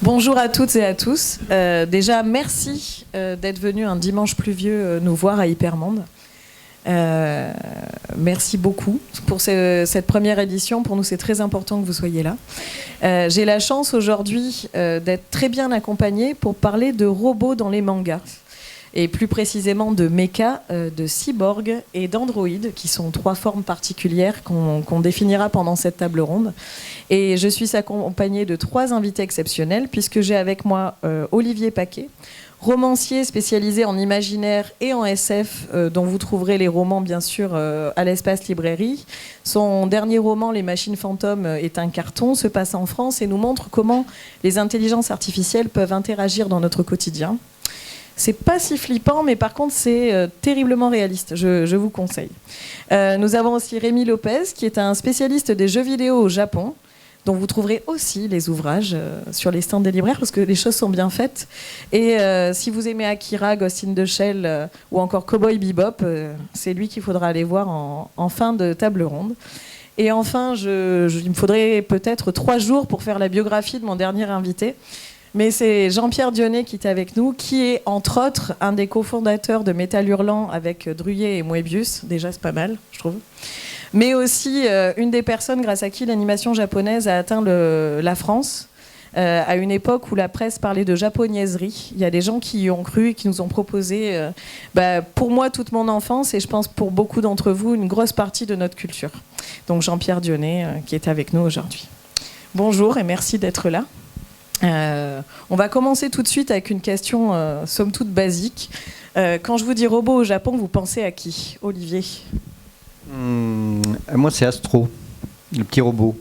Bonjour à toutes et à tous. Déjà, merci d'être venus un dimanche pluvieux nous voir à Hypermonde. Merci beaucoup pour cette première édition. Pour nous, c'est très important que vous soyez là. J'ai la chance aujourd'hui d'être très bien accompagnée pour parler de robots dans les mangas. Et plus précisément de mecha, de cyborg et d'androïdes, qui sont trois formes particulières qu'on définira pendant cette table ronde. Et je suis accompagnée de trois invités exceptionnels, puisque j'ai avec moi Olivier Paquet, romancier spécialisé en imaginaire et en SF, dont vous trouverez les romans bien sûr à l'Espace Librairie. Son dernier roman, Les Machines Fantômes, est un carton, se passe en France et nous montre comment les intelligences artificielles peuvent interagir dans notre quotidien. C'est pas si flippant, mais par contre, c'est terriblement réaliste. Je vous conseille. Nous avons aussi Rémi Lopez, qui est un spécialiste des jeux vidéo au Japon, dont vous trouverez aussi les ouvrages sur les stands des libraires, parce que les choses sont bien faites. Et si vous aimez Akira, Ghost in the Shell ou encore Cowboy Bebop, c'est lui qu'il faudra aller voir en fin de table ronde. Et enfin, il me faudrait peut-être 3 jours pour faire la biographie de mon dernier invité. Mais c'est Jean-Pierre Dionnet qui est avec nous, qui est entre autres un des cofondateurs de Métal Hurlant avec Druyer et Moebius. Déjà, c'est pas mal, je trouve. Mais aussi une des personnes grâce à qui l'animation japonaise a atteint la France, à une époque où la presse parlait de japonaiserie. Il y a des gens qui y ont cru et qui nous ont proposé, pour moi, toute mon enfance, et je pense pour beaucoup d'entre vous, une grosse partie de notre culture. Donc Jean-Pierre Dionnet, qui est avec nous aujourd'hui. Bonjour et merci d'être là. On va commencer tout de suite avec une question somme toute basique. Quand je vous dis robot au Japon, vous pensez à qui, Olivier? Moi, c'est Astro, le petit robot.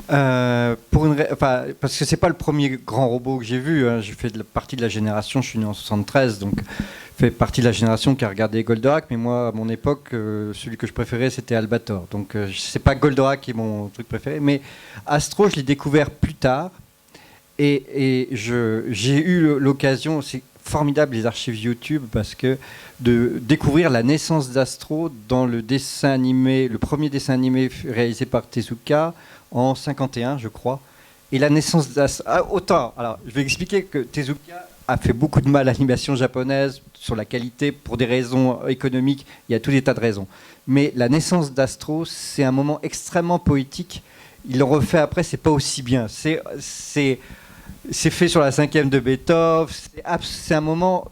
Parce que c'est pas le premier grand robot que j'ai vu. Hein. J'ai fait partie de la génération, je suis né en 73, donc je fais partie de la génération qui a regardé Goldorak. Mais moi, à mon époque, celui que je préférais, c'était Albator. Donc c'est pas Goldorak qui est mon truc préféré, mais Astro, je l'ai découvert plus tard. Et j'ai eu l'occasion, c'est formidable les archives YouTube, parce que de découvrir la naissance d'Astro dans le premier dessin animé réalisé par Tezuka en 51, je crois. Et la naissance d'Astro. Alors, je vais expliquer que Tezuka a fait beaucoup de mal à l'animation japonaise sur la qualité pour des raisons économiques. Il y a tout des tas de raisons. Mais la naissance d'Astro, c'est un moment extrêmement poétique. Il le refait après, c'est pas aussi bien. C'est fait sur la 5e de Beethoven. C'est un moment.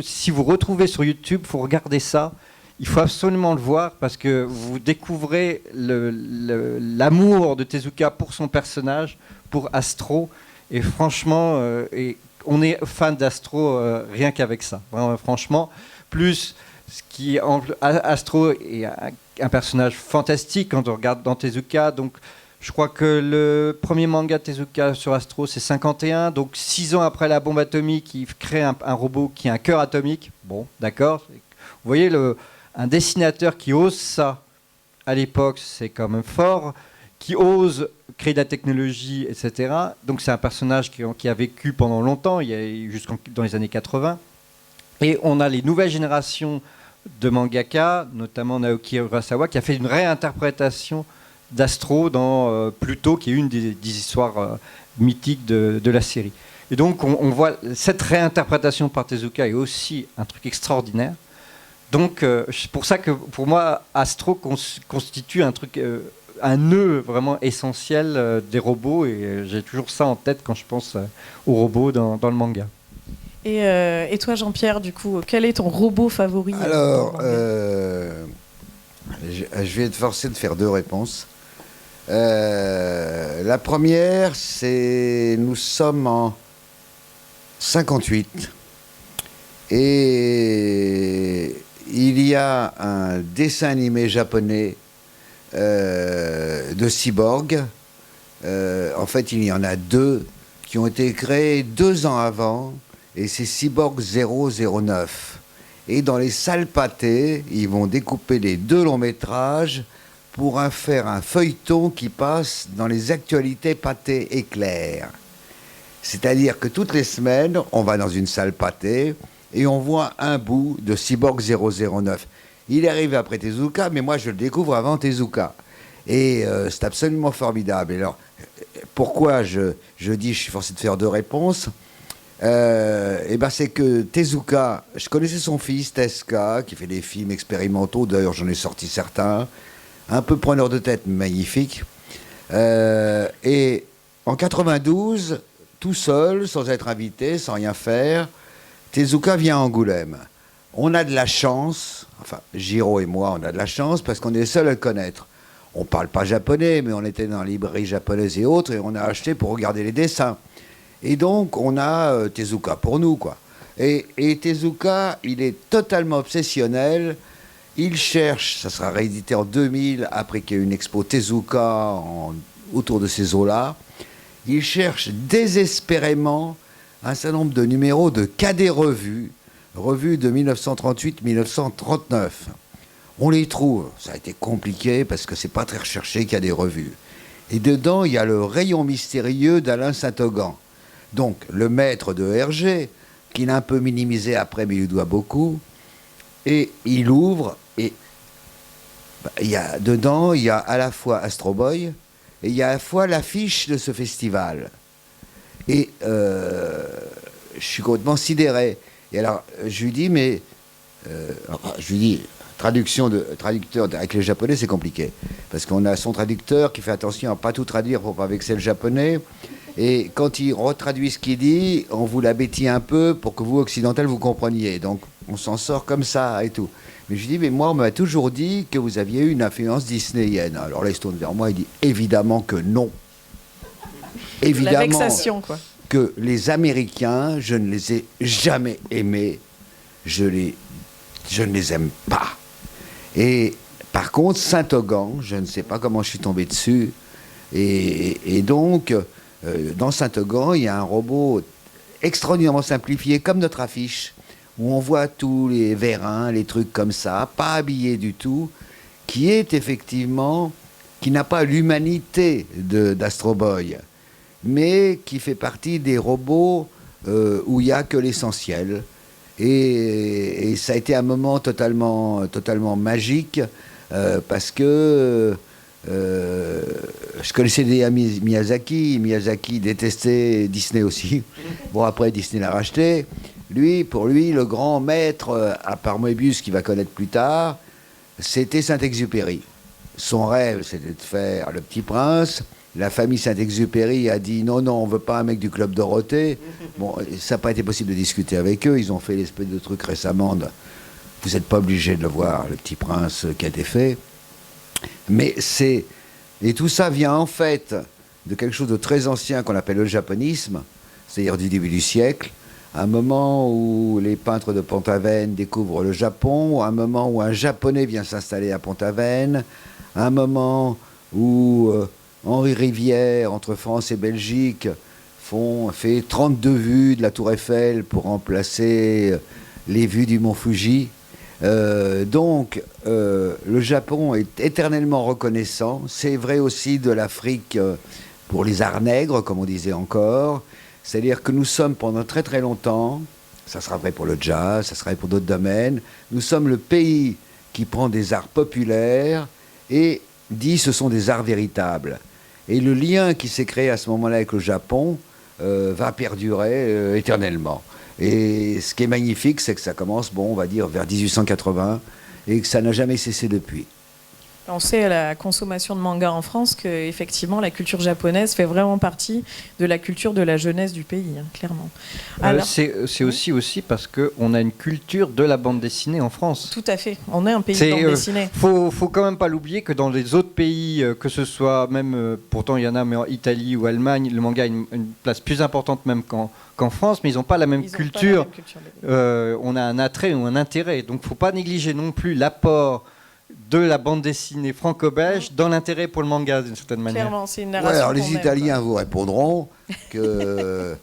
Si vous retrouvez sur YouTube, il faut regarder ça. Il faut absolument le voir parce que vous découvrez l'amour de Tezuka pour son personnage, pour Astro. Et franchement, on est fan d'Astro rien qu'avec ça. Vraiment, franchement, plus Astro est un personnage fantastique quand on regarde dans Tezuka. Donc, je crois que le premier manga de Tezuka sur Astro, c'est 51. Donc 6 ans après la bombe atomique, il crée un robot qui a un cœur atomique. Bon, d'accord. Vous voyez, un dessinateur qui ose ça, à l'époque, c'est quand même fort. Qui ose créer de la technologie, etc. Donc c'est un personnage qui a vécu pendant longtemps, dans les années 80. Et on a les nouvelles générations de mangaka, notamment Naoki Urasawa, qui a fait une réinterprétation d'Astro dans Pluto, qui est une des histoires mythiques de la série. Et donc on voit cette réinterprétation par Tezuka est aussi un truc extraordinaire. Donc c'est pour ça que pour moi Astro constitue un nœud vraiment essentiel des robots, et j'ai toujours ça en tête quand je pense aux robots dans le manga. Et toi Jean-Pierre, du coup, quel est ton robot favori? Alors, je vais être forcé de faire 2 réponses. La première, c'est nous sommes en 58 et il y a un dessin animé japonais de cyborg. En fait, il y en a 2 qui ont été créés 2 ans avant, et c'est Cyborg 009. Et dans les salles pâtées, ils vont découper les 2 longs métrages pour faire un feuilleton qui passe dans les actualités pâtées éclair. C'est-à-dire que toutes les semaines, on va dans une salle pâtée et on voit un bout de Cyborg 009. Il arrive après Tezuka, mais moi je le découvre avant Tezuka. Et c'est absolument formidable. Et alors, pourquoi je dis, je suis forcé de faire deux réponses. C'est que Tezuka, je connaissais son fils Tezuka, qui fait des films expérimentaux, d'ailleurs j'en ai sorti certains, un peu preneur de tête, magnifique. Et en 92, tout seul, sans être invité, sans rien faire, Tezuka vient à Angoulême. On a de la chance, enfin Giro et moi, on a de la chance parce qu'on est les seuls à le connaître. On ne parle pas japonais, mais on était dans les librairies japonaises et autres, et on a acheté pour regarder les dessins. Et donc, on a Tezuka pour nous, quoi. Et Tezuka, il est totalement obsessionnel. Il cherche, ça sera réédité en 2000, après qu'il y ait une expo Tezuka autour de ces eaux-là. Il cherche désespérément un certain nombre de numéros de Cadet Revue de 1938-1939. On les trouve. Ça a été compliqué parce que c'est pas très recherché Cadet Revue. Et dedans, il y a le rayon mystérieux d'Alain Saint-Augan. Donc, le maître de Hergé, qu'il a un peu minimisé après, mais il lui doit beaucoup. Et il ouvre, et dedans, il y a à la fois Astro Boy, et il y a à la fois l'affiche de ce festival. Et je suis complètement sidéré. Et alors, je lui dis, traducteur avec les japonais, c'est compliqué. Parce qu'on a son traducteur qui fait attention à ne pas tout traduire pour ne pas vexer le japonais. Et quand il retraduit ce qu'il dit, on vous la bêtille un peu pour que vous, occidentaux, vous compreniez. Donc, on s'en sort comme ça et tout. Mais je lui dis, mais moi, on m'a toujours dit que vous aviez eu une influence disneyienne. Alors là, il se tourne vers moi, il dit, évidemment que non. Évidemment. La vexation, quoi. Que les Américains, je ne les ai jamais aimés. Je ne les aime pas. Et par contre, Saint-Augan, je ne sais pas comment je suis tombé dessus. Et donc, dans Saint-Augan, il y a un robot extraordinairement simplifié, comme notre affiche, où on voit tous les vérins, les trucs comme ça, pas habillés du tout, qui est effectivement, qui n'a pas l'humanité d'Astro Boy, mais qui fait partie des robots où il n'y a que l'essentiel. Et ça a été un moment totalement magique parce que je connaissais déjà Miyazaki. Miyazaki détestait Disney aussi. Bon, après, Disney l'a racheté. Pour lui, le grand maître, à part Moebius, qu'il va connaître plus tard, c'était Saint-Exupéry. Son rêve, c'était de faire Le Petit Prince. La famille Saint-Exupéry a dit non, on ne veut pas un mec du Club Dorothée. Bon, ça n'a pas été possible de discuter avec eux. Ils ont fait l'espèce de truc récemment. Vous n'êtes pas obligé de le voir, Le Petit Prince qui a été fait. Et tout ça vient en fait de quelque chose de très ancien qu'on appelle le japonisme, c'est-à-dire du début du siècle, un moment où les peintres de Pont-Aven découvrent le Japon, un moment où un Japonais vient s'installer à Pont-Aven, un moment où Henri Rivière, entre France et Belgique, fait 32 vues de la Tour Eiffel pour remplacer les vues du mont Fuji. Donc, le Japon est éternellement reconnaissant. C'est vrai aussi de l'Afrique pour les arts nègres, comme on disait encore. C'est-à-dire que nous sommes pendant très très longtemps, ça sera vrai pour le jazz, ça sera vrai pour d'autres domaines, nous sommes le pays qui prend des arts populaires et dit ce sont des arts véritables. Et le lien qui s'est créé à ce moment-là avec le Japon va perdurer éternellement. Et ce qui est magnifique, c'est que ça commence, on va dire, vers 1880 et que ça n'a jamais cessé depuis. On sait à la consommation de manga en France qu'effectivement la culture japonaise fait vraiment partie de la culture de la jeunesse du pays, clairement. Alors, c'est aussi parce qu'on a une culture de la bande dessinée en France. Tout à fait, on est un pays de bande dessinée. Faut quand même pas l'oublier que dans les autres pays, que ce soit même, pourtant il y en a, mais en Italie ou Allemagne, le manga a une place plus importante même qu'en France, mais ils n'ont pas la même culture. On a un attrait ou un intérêt, donc faut pas négliger non plus l'apport de la bande dessinée franco-belge dans l'intérêt pour le manga d'une certaine manière. Clairement, c'est une narration. Alors les Italiens vous répondront que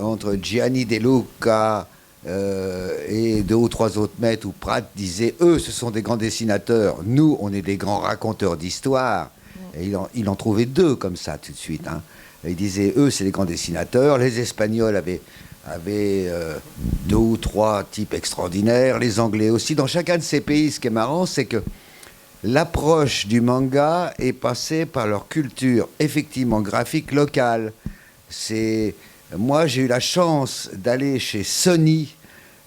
entre Gianni De Luca et 2 ou 3 autres maîtres où Pratt disait eux ce sont des grands dessinateurs, nous on est des grands raconteurs d'histoire. Et il en trouvait 2 comme ça tout de suite. Il disait eux c'est des grands dessinateurs, les Espagnols avaient 2 ou 3 types extraordinaires, les Anglais aussi. Dans chacun de ces pays, ce qui est marrant, c'est que l'approche du manga est passée par leur culture, effectivement, graphique locale. Moi, j'ai eu la chance d'aller chez Sony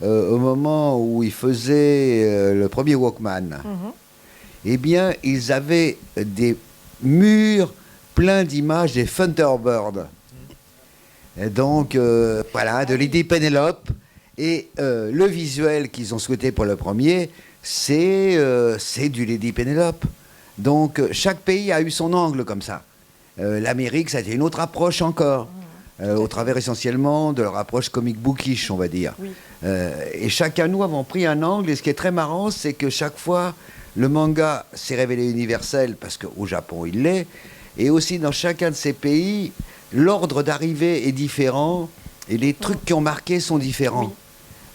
au moment où ils faisaient le premier Walkman. Eh bien, ils avaient des murs pleins d'images des Thunderbirds. Et donc, voilà, de Lady Penelope. Et le visuel qu'ils ont souhaité pour le premier, c'est du Lady Penelope. Donc, chaque pays a eu son angle comme ça. L'Amérique, ça a été une autre approche encore, au travers essentiellement de leur approche comic bookish, on va dire. Oui. Et chacun de nous avons pris un angle. Et ce qui est très marrant, c'est que chaque fois, le manga s'est révélé universel, parce qu'au Japon, il l'est. Et aussi, dans chacun de ces pays, l'ordre d'arrivée est différent et les trucs qui ont marqué sont différents.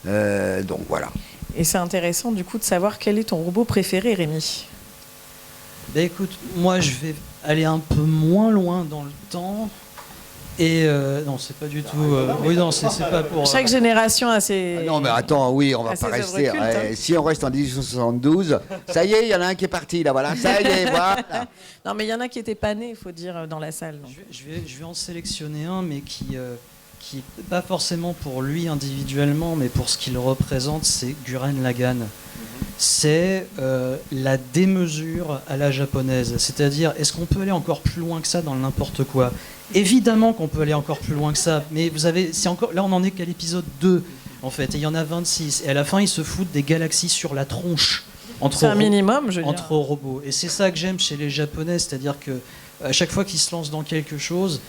Donc voilà. Et c'est intéressant du coup de savoir quel est ton robot préféré, Rémi. Ben écoute, moi je vais aller un peu moins loin dans le temps. Et non, c'est pas du tout. Oui, non, c'est pas pour. Chaque génération a ses. Ah non, mais attends, oui, on va pas rester. Œuvres cultes, hein. Si on reste en 1872, ça y est, il y en a un qui est parti, là, voilà. Ça y est, voilà. Non, mais il y en a qui n'étaient pas nés, il faut dire, dans la salle. Donc. Je vais en sélectionner un, mais qui pas forcément pour lui individuellement, mais pour ce qu'il représente, c'est Gurren Lagann. C'est la démesure à la japonaise. C'est-à-dire, est-ce qu'on peut aller encore plus loin que ça dans le n'importe quoi ? Évidemment qu'on peut aller encore plus loin que ça, mais vous avez, là on en est qu'à l'épisode 2, en fait, et il y en a 26, et à la fin ils se foutent des galaxies sur la tronche. C'est un minimum, je veux dire. Entre robots. Et c'est ça que j'aime chez les Japonais, c'est-à-dire que à chaque fois qu'ils se lancent dans quelque chose,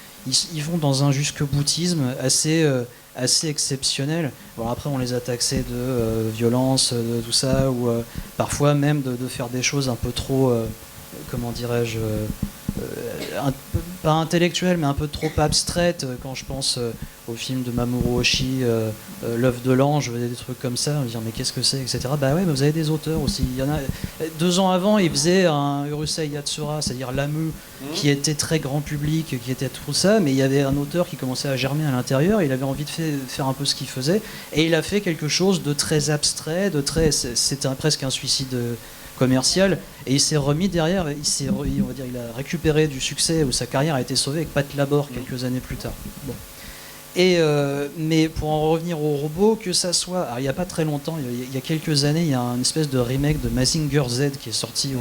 ils vont dans un jusque-boutisme assez exceptionnel. Bon, après, on les a taxés de violence, de tout ça, ou parfois même de faire des choses un peu trop, comment dirais-je, pas intellectuelles, mais un peu trop abstraites. Quand je pense au film de Mamoru Oshii, L'œuf de l'ange, des trucs comme ça, on va dire mais qu'est-ce que c'est, etc. Bah ouais, mais vous avez des auteurs aussi. Il y en a 2 ans avant, il faisait un Urusei Yatsura, c'est-à-dire Lamu, qui était très grand public, qui était tout ça, mais il y avait un auteur qui commençait à germer à l'intérieur. Il avait envie de faire un peu ce qu'il faisait, et il a fait quelque chose de très abstrait, c'était presque un suicide commercial, et il s'est remis derrière, on va dire, il a récupéré du succès où sa carrière a été sauvée avec Pat Labor quelques années plus tard. Bon. Mais pour en revenir au robot, que ça soit, alors il n'y a pas très longtemps, il y a quelques années, il y a une espèce de remake de Mazinger Z qui est sorti,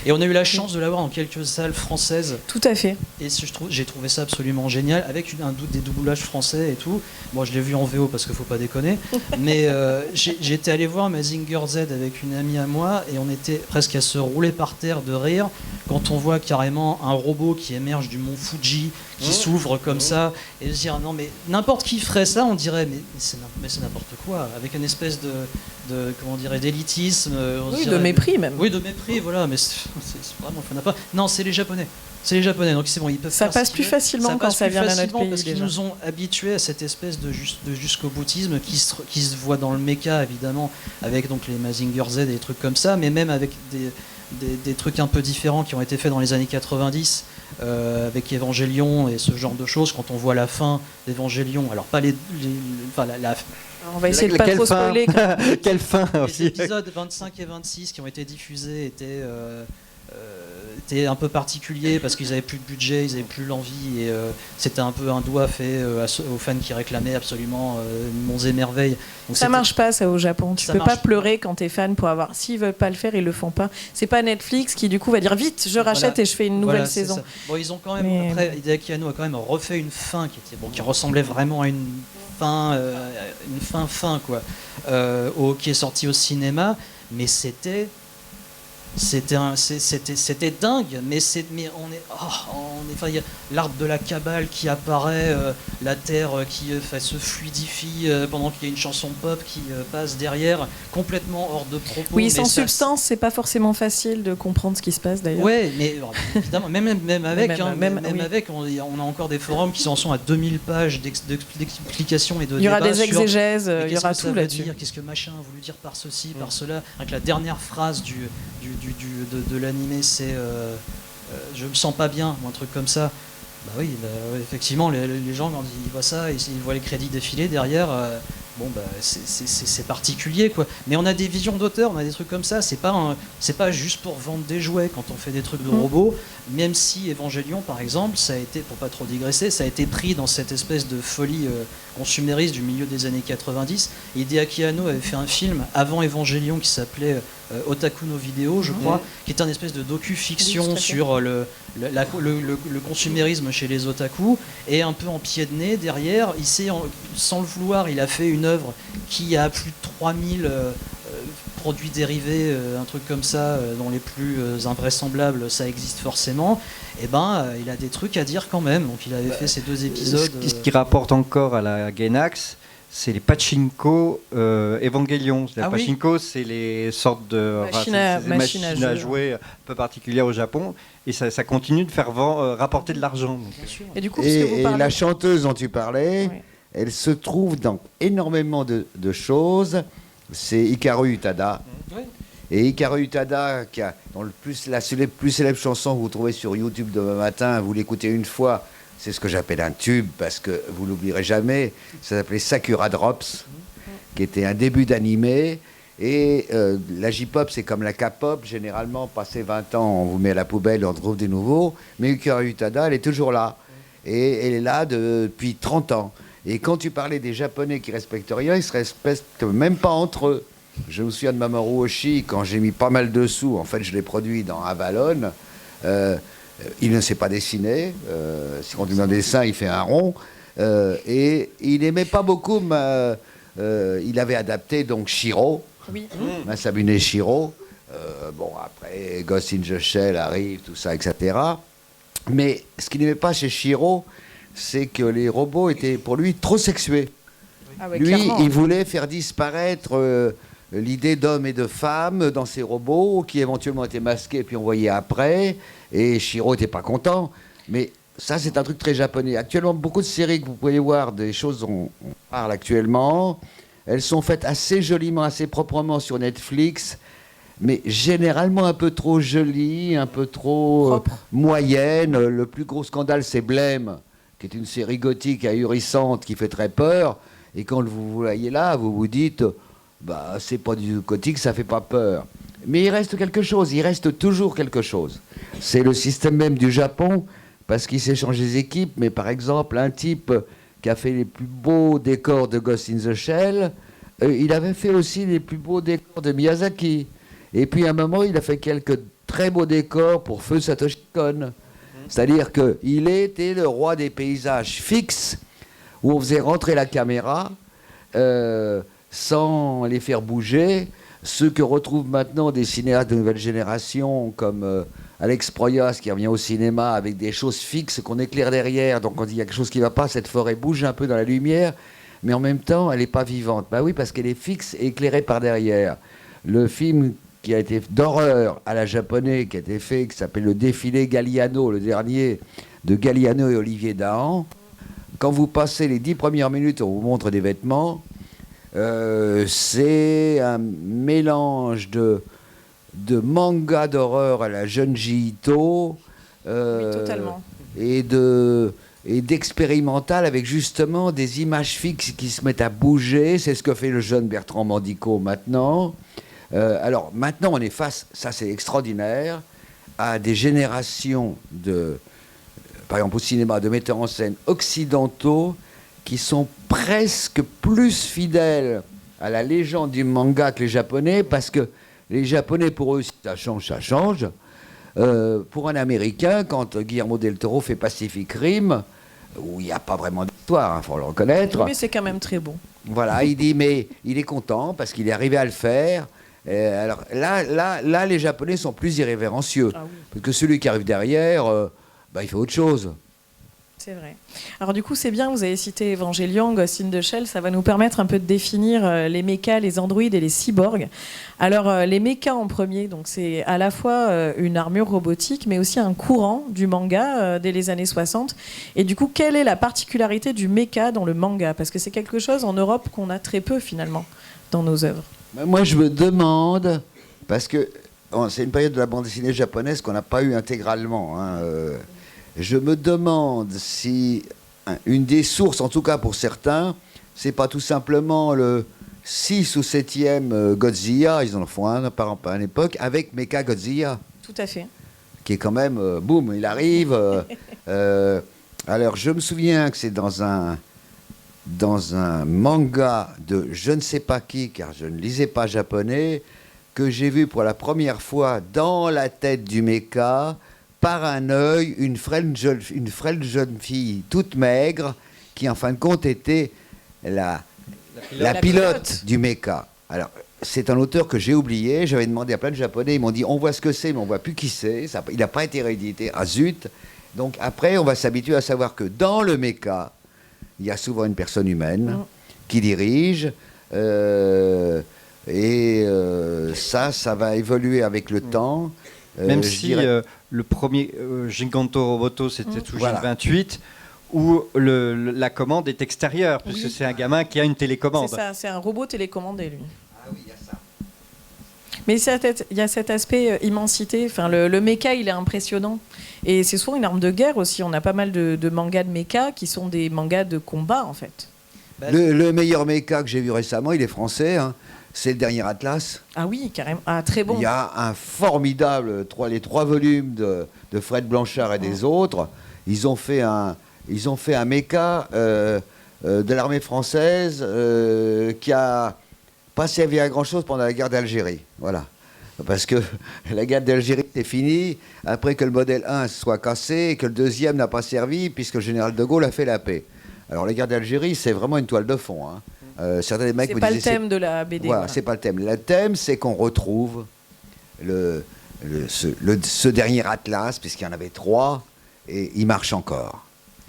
et on a eu la chance de l'avoir dans quelques salles françaises. Tout à fait. Et j'ai trouvé ça absolument génial, avec des doublages français et tout. Bon, je l'ai vu en VO parce qu'il faut pas déconner, mais j'étais allé voir Mazinger Z avec une amie à moi, et on était presque à se rouler par terre de rire quand on voit carrément un robot qui émerge du mont Fuji, qui s'ouvre comme ça, et se dire non mais n'importe qui ferait ça, on dirait mais c'est n'importe quoi, avec une espèce de comment dirait d'élitisme, de mépris même. Oui, de mépris, voilà, mais c'est vraiment ça n'a pas. Non, c'est les Japonais. C'est les Japonais, donc c'est bon, ils peuvent. Ça passe plus facilement quand ça vient d'un autre pays. Parce qu'ils nous ont habitués à cette espèce de jusqu'au boutisme qui se voit dans le mecha évidemment, avec donc les Mazinger Z et des trucs comme ça, mais même avec des trucs un peu différents qui ont été faits dans les années 90, avec Evangelion et ce genre de choses. Quand on voit la fin d'Evangelion, alors pas on va essayer de pas trop spoiler. Quelle fin aussi. Les épisodes 25 et 26 qui ont été diffusés étaient un peu particuliers parce qu'ils n'avaient plus de budget, ils n'avaient plus l'envie, et c'était un peu un doigt fait aux fans qui réclamaient absolument monts et merveilles. Donc ça marche pas ça au Japon, tu peux pas pleurer quand t'es fan pour avoir, s'ils veulent pas le faire, ils le font pas. C'est pas Netflix qui du coup va dire vite je rachète et je fais une nouvelle saison. Bon, ils ont quand même, après Hideaki Anno a quand même refait une fin qui ressemblait vraiment à une fin quoi, qui est sortie au cinéma, mais c'était dingue, mais il y a l'arbre de la Kabbale qui apparaît, la terre qui se fluidifie pendant qu'il y a une chanson pop qui passe derrière, complètement hors de propos. Oui, sans substance, c'est pas forcément facile de comprendre ce qui se passe d'ailleurs. Ouais, mais évidemment, même avec, on a encore des forums qui en sont à 2000 pages d'explications et de débats. Il y aura des exégèses, il y aura tout là-dessus. Qu'est-ce que machin a voulu dire par ceci, par cela, avec la dernière phrase de l'animé, c'est je me sens pas bien, ou un truc comme ça. Bah oui, effectivement, les gens quand ils voient ça, ils voient les crédits défiler derrière, bon bah c'est particulier quoi. Mais on a des visions d'auteur, on a des trucs comme ça. C'est pas juste pour vendre des jouets quand on fait des trucs de robots. Même si Evangelion par exemple, ça a été, pour pas trop digresser, ça a été pris dans cette espèce de folie consumériste du milieu des années 90. Hideaki Anno avait fait un film avant Evangelion qui s'appelait Otaku no Video, je crois, qui est un espèce de docu-fiction sur le consumérisme chez les otaku, et un peu en pied de nez derrière, sans le vouloir, il a fait une œuvre qui a plus de 3000 produits dérivés, un truc comme ça, dont les plus invraisemblables, ça existe forcément, et il a des trucs à dire quand même, donc il avait fait ces 2 épisodes. Ce qui rapporte encore à la Gainax, c'est les pachinko Evangelion. Pachinko, c'est les sortes de machines à jouer un peu particulières au Japon. Et ça continue de faire rapporter de l'argent. Et du coup, et la chanteuse dont tu parlais, elle se trouve dans énormément de choses. C'est Hikaru Utada. Et Hikaru Utada, qui a dans la plus célèbre chanson que vous trouvez sur YouTube demain matin, vous l'écoutez une fois, c'est ce que j'appelle un tube, parce que vous l'oublierez jamais. Ça s'appelait Sakura Drops, qui était un début d'animé. Et la J-pop, c'est comme la K-pop. Généralement, passé 20 ans, on vous met à la poubelle, on trouve des nouveaux. Mais Hikaru Utada, elle est toujours là. Et elle est là depuis 30 ans. Et quand tu parlais des Japonais qui respectent rien, ils se respectent même pas entre eux. Je me souviens de Mamoru Oshii, quand j'ai mis pas mal de sous, en fait, je l'ai produit dans Avalon. Il ne sait pas dessiner. Si on lui met un dessin, il fait un rond. Et il n'aimait pas beaucoup. Il avait adapté donc Shiro. Oui. Masabune Shiro. Bon, après, Ghost in the Shell arrive, tout ça, etc. Mais ce qu'il n'aimait pas chez Shiro, c'est que les robots étaient pour lui trop sexués. Ah ouais, lui, clairement. il voulait faire disparaître l'idée d'hommes et de femmes dans ces robots qui éventuellement étaient masqués puis on voyait après. Et Shiro n'était pas content. Mais ça, c'est un truc très japonais. Actuellement, beaucoup de séries que vous pouvez voir, des choses dont on parle actuellement, elles sont faites assez joliment, assez proprement sur Netflix, mais généralement un peu trop jolies, un peu trop moyennes. Le plus gros scandale, c'est Blame, qui est une série gothique ahurissante qui fait très peur. Et quand vous voyez là, vous vous dites, c'est pas du gothique, ça fait pas peur. Mais il reste quelque chose, il reste toujours quelque chose. C'est le système même du Japon, parce qu'il s'échange les équipes. Mais par exemple, un type qui a fait les plus beaux décors de Ghost in the Shell, il avait fait aussi les plus beaux décors de Miyazaki. Et puis à un moment, il a fait quelques très beaux décors pour Feu Satoshi Kon. C'est-à-dire qu'il était le roi des paysages fixes, où on faisait rentrer la caméra sans les faire bouger. Ceux que retrouvent maintenant des cinéastes de nouvelle génération, comme Alex Proyas, qui revient au cinéma avec des choses fixes qu'on éclaire derrière. Donc on dit il y a quelque chose qui ne va pas, cette forêt bouge un peu dans la lumière, mais en même temps, elle n'est pas vivante. Oui, parce qu'elle est fixe et éclairée par derrière. Le film qui a été d'horreur à la japonais, qui a été fait, qui s'appelle Le Défilé Galliano, le dernier de Galliano et Olivier Dahan. Quand vous passez les 10 premières minutes, on vous montre des vêtements. C'est un mélange de manga d'horreur à la Junji Ito, Oui, totalement. et d'expérimental avec justement des images fixes qui se mettent à bouger. C'est ce que fait le jeune Bertrand Mandico maintenant. Alors maintenant on est face, ça c'est extraordinaire, à des générations par exemple au cinéma, de metteurs en scène occidentaux qui sont presque plus fidèles à la légende du manga que les Japonais, parce que les Japonais, pour eux, si ça change, ça change. Pour un Américain, quand Guillermo del Toro fait Pacific Rim, où il n'y a pas vraiment d'histoire, faut le reconnaître. Mais c'est quand même très bon. Voilà, il dit, mais il est content parce qu'il est arrivé à le faire. Alors là, les Japonais sont plus irrévérencieux. Ah oui. Parce que celui qui arrive derrière, il fait autre chose. C'est vrai. Alors du coup, c'est bien, vous avez cité Evangelion, Ghost in the Shell, ça va nous permettre un peu de définir les mechas, les androïdes et les cyborgs. Alors les mechas en premier, donc c'est à la fois une armure robotique, mais aussi un courant du manga dès les années 60. Et du coup, quelle est la particularité du mecha dans le manga? Parce que c'est quelque chose en Europe qu'on a très peu finalement dans nos œuvres. Moi, je me demande, parce que c'est une période de la bande dessinée japonaise qu'on n'a pas eu intégralement, je me demande si une des sources, en tout cas pour certains, c'est pas tout simplement le 6 ou 7e Godzilla, ils en font un par à une époque, avec Mecha Godzilla, Tout à fait. qui est quand même, boum, il arrive. Alors, je me souviens que c'est dans un manga de je ne sais pas qui, car je ne lisais pas japonais, que j'ai vu pour la première fois dans la tête du mecha, par un œil, une frêle jeune fille toute maigre, qui en fin de compte était la pilote du mecha. Alors, c'est un auteur que j'ai oublié, j'avais demandé à plein de japonais, ils m'ont dit on voit ce que c'est, mais on voit plus qui c'est, il n'a pas été réédité, ah zut. Donc après, on va s'habituer à savoir que dans le mecha, il y a souvent une personne humaine qui dirige, ça va évoluer avec le temps. Même si le premier Giganto Roboto, c'était Tsujin Voilà. 28, où la commande est extérieure, puisque c'est un gamin qui a une télécommande. C'est ça, c'est un robot télécommandé, lui. Ah oui, il y a ça. Mais il y a cet aspect immensité. Enfin, le mecha, il est impressionnant. Et c'est souvent une arme de guerre aussi. On a pas mal de mangas de mecha qui sont des mangas de combat, en fait. Le meilleur mecha que j'ai vu récemment, il est français, hein, c'est le dernier Atlas. Ah oui, carrément. Ah, très bon. Il y a un formidable, les 3 volumes de Fred Blanchard et des autres. Ils ont fait un mecha de l'armée française qui a pas servi à grand chose pendant la guerre d'Algérie. Voilà. Parce que la guerre d'Algérie c'est fini après que le modèle 1 soit cassé et que le deuxième n'a pas servi puisque le général de Gaulle a fait la paix. Alors la guerre d'Algérie c'est vraiment une toile de fond. Hein. Certains des mecs C'est me pas le disaient, thème de la BD. voilà, Voilà. c'est pas le thème. Le thème c'est qu'on retrouve ce dernier Atlas puisqu'il y en avait 3 et il marche encore.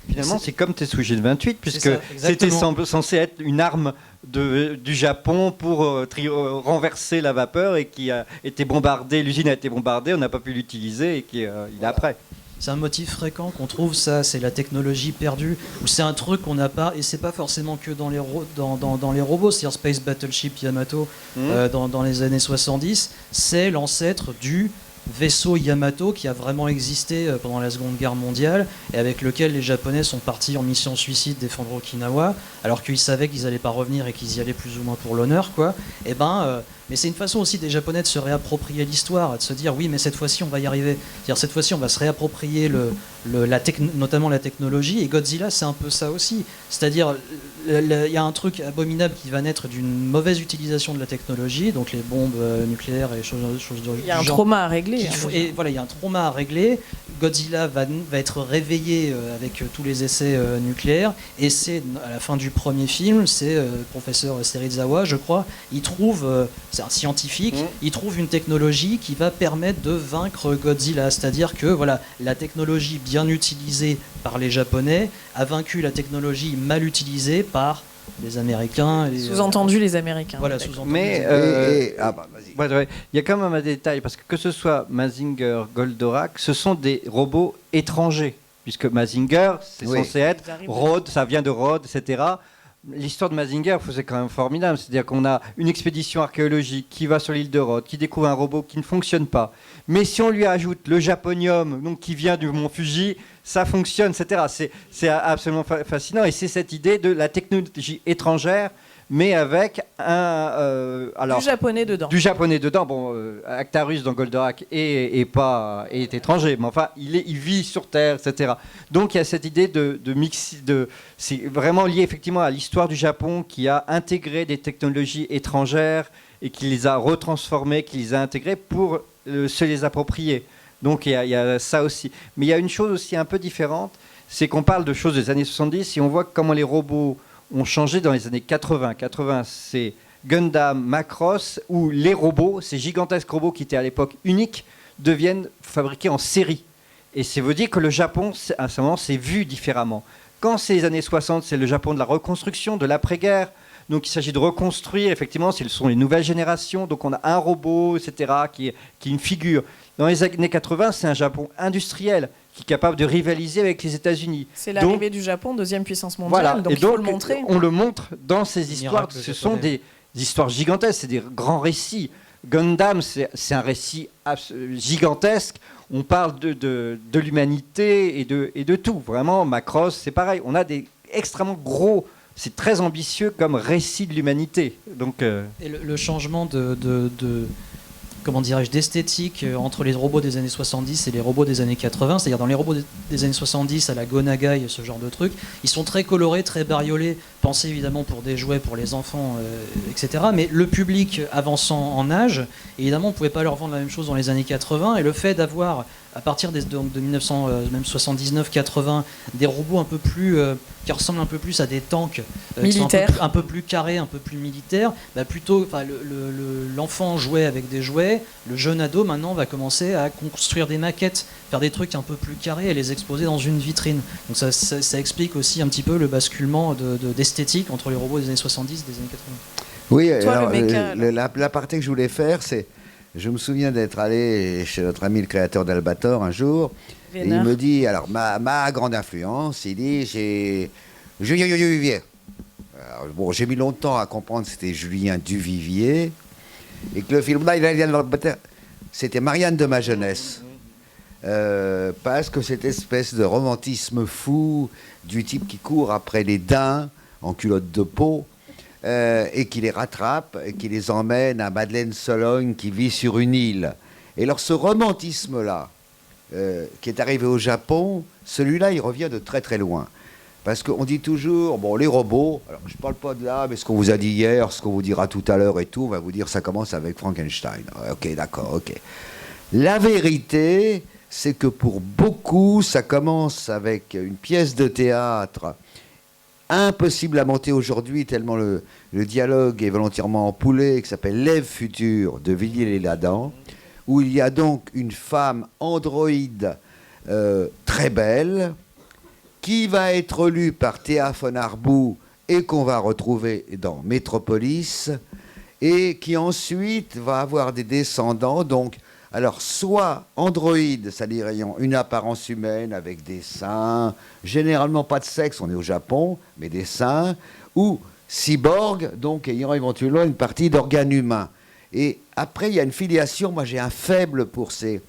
Finalement, c'est comme Tetsuji 28, puisque ça, c'était exactement. censé être une arme du Japon pour renverser la vapeur et qui a été bombardée. L'usine a été bombardée, on n'a pas pu l'utiliser et il est après. C'est un motif fréquent qu'on trouve, ça, c'est la technologie perdue, ou c'est un truc qu'on n'a pas, et c'est pas forcément que dans les robots, c'est-à-dire Space Battleship Yamato dans les années 70, c'est l'ancêtre du vaisseau Yamato qui a vraiment existé pendant la Seconde Guerre mondiale et avec lequel les Japonais sont partis en mission suicide défendre Okinawa alors qu'ils savaient qu'ils n'allaient pas revenir et qu'ils y allaient plus ou moins pour l'honneur, quoi. Mais c'est une façon aussi des Japonais de se réapproprier l'histoire, de se dire oui mais cette fois-ci on va y arriver. C'est-à-dire cette fois-ci on va se réapproprier notamment la technologie, et Godzilla c'est un peu ça aussi. C'est-à-dire il y a un truc abominable qui va naître d'une mauvaise utilisation de la technologie, donc les bombes nucléaires et choses du genre. Il y a un trauma à régler. Et voilà, il y a un trauma à régler. Godzilla va être réveillé avec tous les essais nucléaires, et c'est à la fin du premier film, c'est professeur Serizawa, je crois, il trouve, c'est un scientifique, il trouve une technologie qui va permettre de vaincre Godzilla, c'est-à-dire que voilà, la technologie bien utilisée par les Japonais a vaincu la technologie mal utilisée par les Américains. Sous-entendu les Américains. Voilà, sous-entendu. Mais Vas-y. ouais, il y a quand même un détail, parce que ce soit Mazinger, Goldorak, ce sont des robots étrangers, puisque Mazinger, c'est censé être Ils arrivent Rhodes, ça vient de Rhodes, etc. L'histoire de Mazinger, c'est quand même formidable. C'est-à-dire qu'on a une expédition archéologique qui va sur l'île de Rhodes, qui découvre un robot qui ne fonctionne pas. Mais si on lui ajoute le japonium, donc qui vient du mont Fuji, ça fonctionne, etc. C'est absolument fascinant. Et c'est cette idée de la technologie étrangère, mais avec du japonais dedans. Du japonais dedans. Bon, Actarus dans Goldorak est étranger, mais enfin, il vit sur Terre, etc. Donc il y a cette idée de mix, c'est vraiment lié effectivement à l'histoire du Japon qui a intégré des technologies étrangères et qui les a retransformées, qui les a intégrées pour se les approprier. Donc il y a ça aussi. Mais il y a une chose aussi un peu différente, c'est qu'on parle de choses des années 70 et on voit comment les robots ont changé dans les années 80. 80, c'est Gundam, Macross, où les robots, ces gigantesques robots qui étaient à l'époque uniques, deviennent fabriqués en série. Et ça veut dire que le Japon, à ce moment, s'est vu différemment. Quand c'est les années 60, c'est le Japon de la reconstruction, de l'après-guerre. Donc il s'agit de reconstruire, effectivement, ce sont les nouvelles générations. Donc on a un robot, etc., qui est une figure. Dans les années 80, c'est un Japon industriel qui est capable de rivaliser avec les États-Unis. C'est l'arrivée du Japon, deuxième puissance mondiale, voilà. donc et il faut donc, le montrer. on le montre dans ces histoires. Miracle Ce sont japonais. des histoires gigantesques, c'est des grands récits. Gundam, c'est un récit gigantesque. On parle de l'humanité et de tout. Vraiment, Macross, c'est pareil. On a des extrêmement gros c'est très ambitieux comme récit de l'humanité. Donc, Et le changement comment dirais-je, d'esthétique entre les robots des années 70 et les robots des années 80, c'est-à-dire dans les robots des années 70 à la Go Nagai, ce genre de trucs, ils sont très colorés, très bariolés, pensés évidemment pour des jouets pour les enfants, etc. Mais le public avançant en âge, évidemment, on ne pouvait pas leur vendre la même chose dans les années 80, et le fait d'avoir, à partir de 1979-80, des robots un peu plus qui ressemblent un peu plus à des tanks, qui sont un peu plus carrés, un peu plus militaires, bah plutôt, l'enfant jouait avec des jouets, le jeune ado maintenant va commencer à construire des maquettes, faire des trucs un peu plus carrés et les exposer dans une vitrine. Donc ça explique aussi un petit peu le basculement d'esthétique entre les robots des années 70 et des années 80. Oui, toi, alors, la partie que je voulais faire, c'est... Je me souviens d'être allé chez notre ami le créateur d'Albator un jour, et il me dit, alors ma grande influence, il dit, j'ai Julien Duvivier. Alors, bon, j'ai mis longtemps à comprendre que c'était Julien Duvivier, et que le film là, c'était Marianne de ma jeunesse. Parce que cette espèce de romantisme fou du type qui court après les daims en culotte de peau, et qui les rattrape, et qui les emmène à Madeleine-Sologne, qui vit sur une île. Et alors ce romantisme-là, qui est arrivé au Japon, celui-là, il revient de très très loin. Parce qu'on dit toujours, bon, les robots, alors je ne parle pas de là, mais ce qu'on vous a dit hier, ce qu'on vous dira tout à l'heure et tout, on va vous dire, ça commence avec Frankenstein. Ok, d'accord, ok. La vérité, c'est que pour beaucoup, ça commence avec une pièce de théâtre impossible à monter aujourd'hui, tellement le dialogue est volontairement empoulé, qui s'appelle L'Ève future de Villiers-les-Ladans, où il y a donc une femme androïde très belle, qui va être lue par Théa von Arbou et qu'on va retrouver dans Métropolis, et qui ensuite va avoir des descendants, donc alors, soit androïde, c'est-à-dire ayant une apparence humaine avec des seins, généralement pas de sexe, on est au Japon, mais des seins, ou cyborg, donc ayant éventuellement une partie d'organes humains. Et après, il y a une filiation, moi j'ai un faible pour ce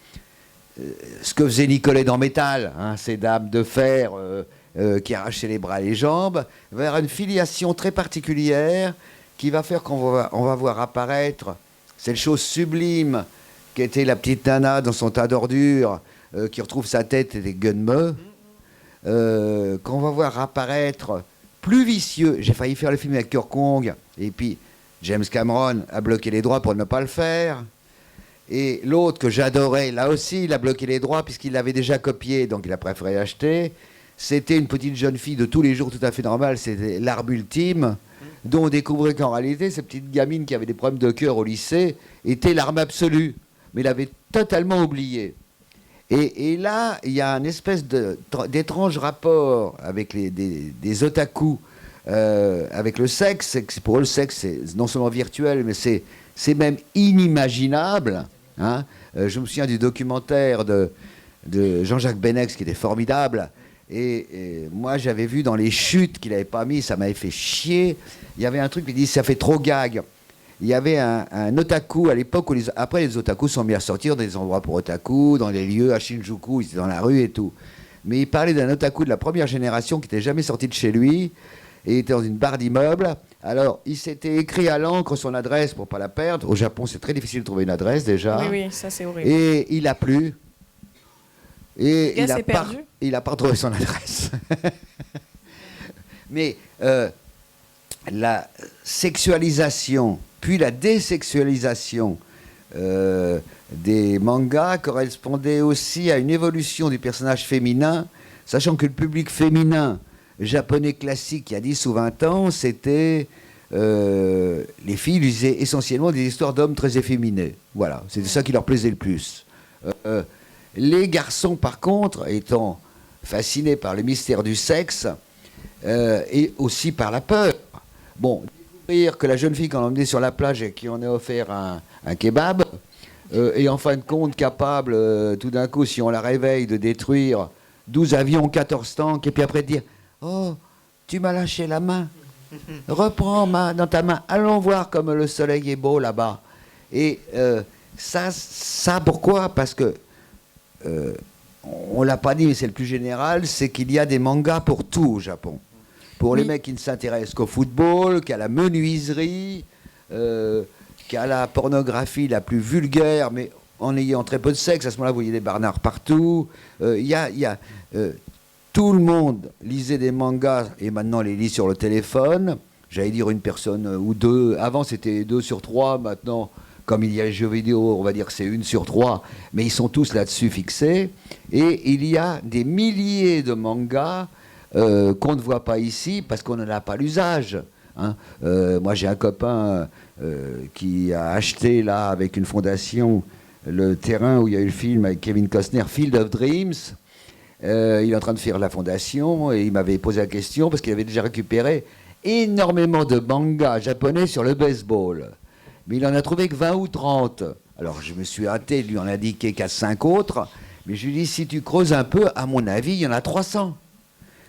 que faisait Nicolet dans Métal, hein, ces dames de fer qui arrachaient les bras et les jambes, vers une filiation très particulière qui va faire qu'on va voir apparaître cette chose sublime qui était la petite nana dans son tas d'ordures, qui retrouve sa tête et des gunmeux, qu'on va voir apparaître plus vicieux. J'ai failli faire le film avec Kirk Kong, et puis James Cameron a bloqué les droits pour ne pas le faire. Et l'autre que j'adorais, là aussi, il a bloqué les droits puisqu'il l'avait déjà copié, donc il a préféré acheter. C'était une petite jeune fille de tous les jours tout à fait normale, c'était L'Arbre Ultime, dont on découvrait qu'en réalité, cette petite gamine qui avait des problèmes de cœur au lycée était l'arme absolue. Mais il avait totalement oublié. Et là, il y a une espèce d'étrange rapport avec des otaku, avec le sexe. Pour eux, le sexe, c'est non seulement virtuel, mais c'est même inimaginable. Hein. Je me souviens du documentaire de Jean-Jacques Benex, qui était formidable. Et moi, j'avais vu dans les chutes qu'il n'avait pas mis, ça m'avait fait chier. Il y avait un truc qui dit, ça fait trop gag. Il y avait un otaku à l'époque où après les otakus sont mis à sortir des endroits pour otaku, dans les lieux, à Shinjuku, ils étaient dans la rue et tout. Mais il parlait d'un otaku de la première génération qui n'était jamais sorti de chez lui et était dans une barre d'immeuble. Alors, il s'était écrit à l'encre son adresse pour ne pas la perdre. Au Japon, c'est très difficile de trouver une adresse déjà. Oui, ça c'est horrible. Et il a plu. Et il n'a pas retrouvé son adresse. Mais la sexualisation, puis la désexualisation des mangas correspondait aussi à une évolution du personnage féminin, sachant que le public féminin japonais classique il y a 10 ou 20 ans, c'était... les filles lisaient essentiellement des histoires d'hommes très efféminés. Voilà, c'était ça qui leur plaisait le plus. Les garçons, par contre, étant fascinés par le mystère du sexe et aussi par la peur, bon... Découvrir que la jeune fille qu'on a emmenée sur la plage et qui en a offert un kebab, est en fin de compte capable, tout d'un coup, si on la réveille, de détruire 12 avions, 14 tanks, et puis après de dire « Oh, tu m'as lâché la main, reprends dans ta main, allons voir comme le soleil est beau là-bas. » Et ça, pourquoi ? Parce que, on ne l'a pas dit, mais c'est le plus général, c'est qu'il y a des mangas pour tout au Japon. Pour Oui. les mecs qui ne s'intéressent qu'au football, qu'à la menuiserie, qu'à la pornographie la plus vulgaire, mais en ayant très peu de sexe. À ce moment-là, vous voyez des barnards partout. Tout le monde lisait des mangas et maintenant les lit sur le téléphone. J'allais dire une personne ou deux. Avant, c'était 2 sur 3. Maintenant, comme il y a les jeux vidéo, on va dire que c'est 1 sur 3. Mais ils sont tous là-dessus fixés. Et il y a des milliers de mangas qu'on ne voit pas ici parce qu'on n'en a pas l'usage. Hein. Moi, j'ai un copain qui a acheté, là, avec une fondation, le terrain où il y a eu le film avec Kevin Costner, Field of Dreams. Il est en train de faire la fondation et il m'avait posé la question parce qu'il avait déjà récupéré énormément de mangas japonais sur le baseball. Mais il en a trouvé que 20 ou 30. Alors je me suis hâté de lui en indiquer qu'à 5 autres. Mais je lui ai dit, si tu creuses un peu, à mon avis, il y en a 300.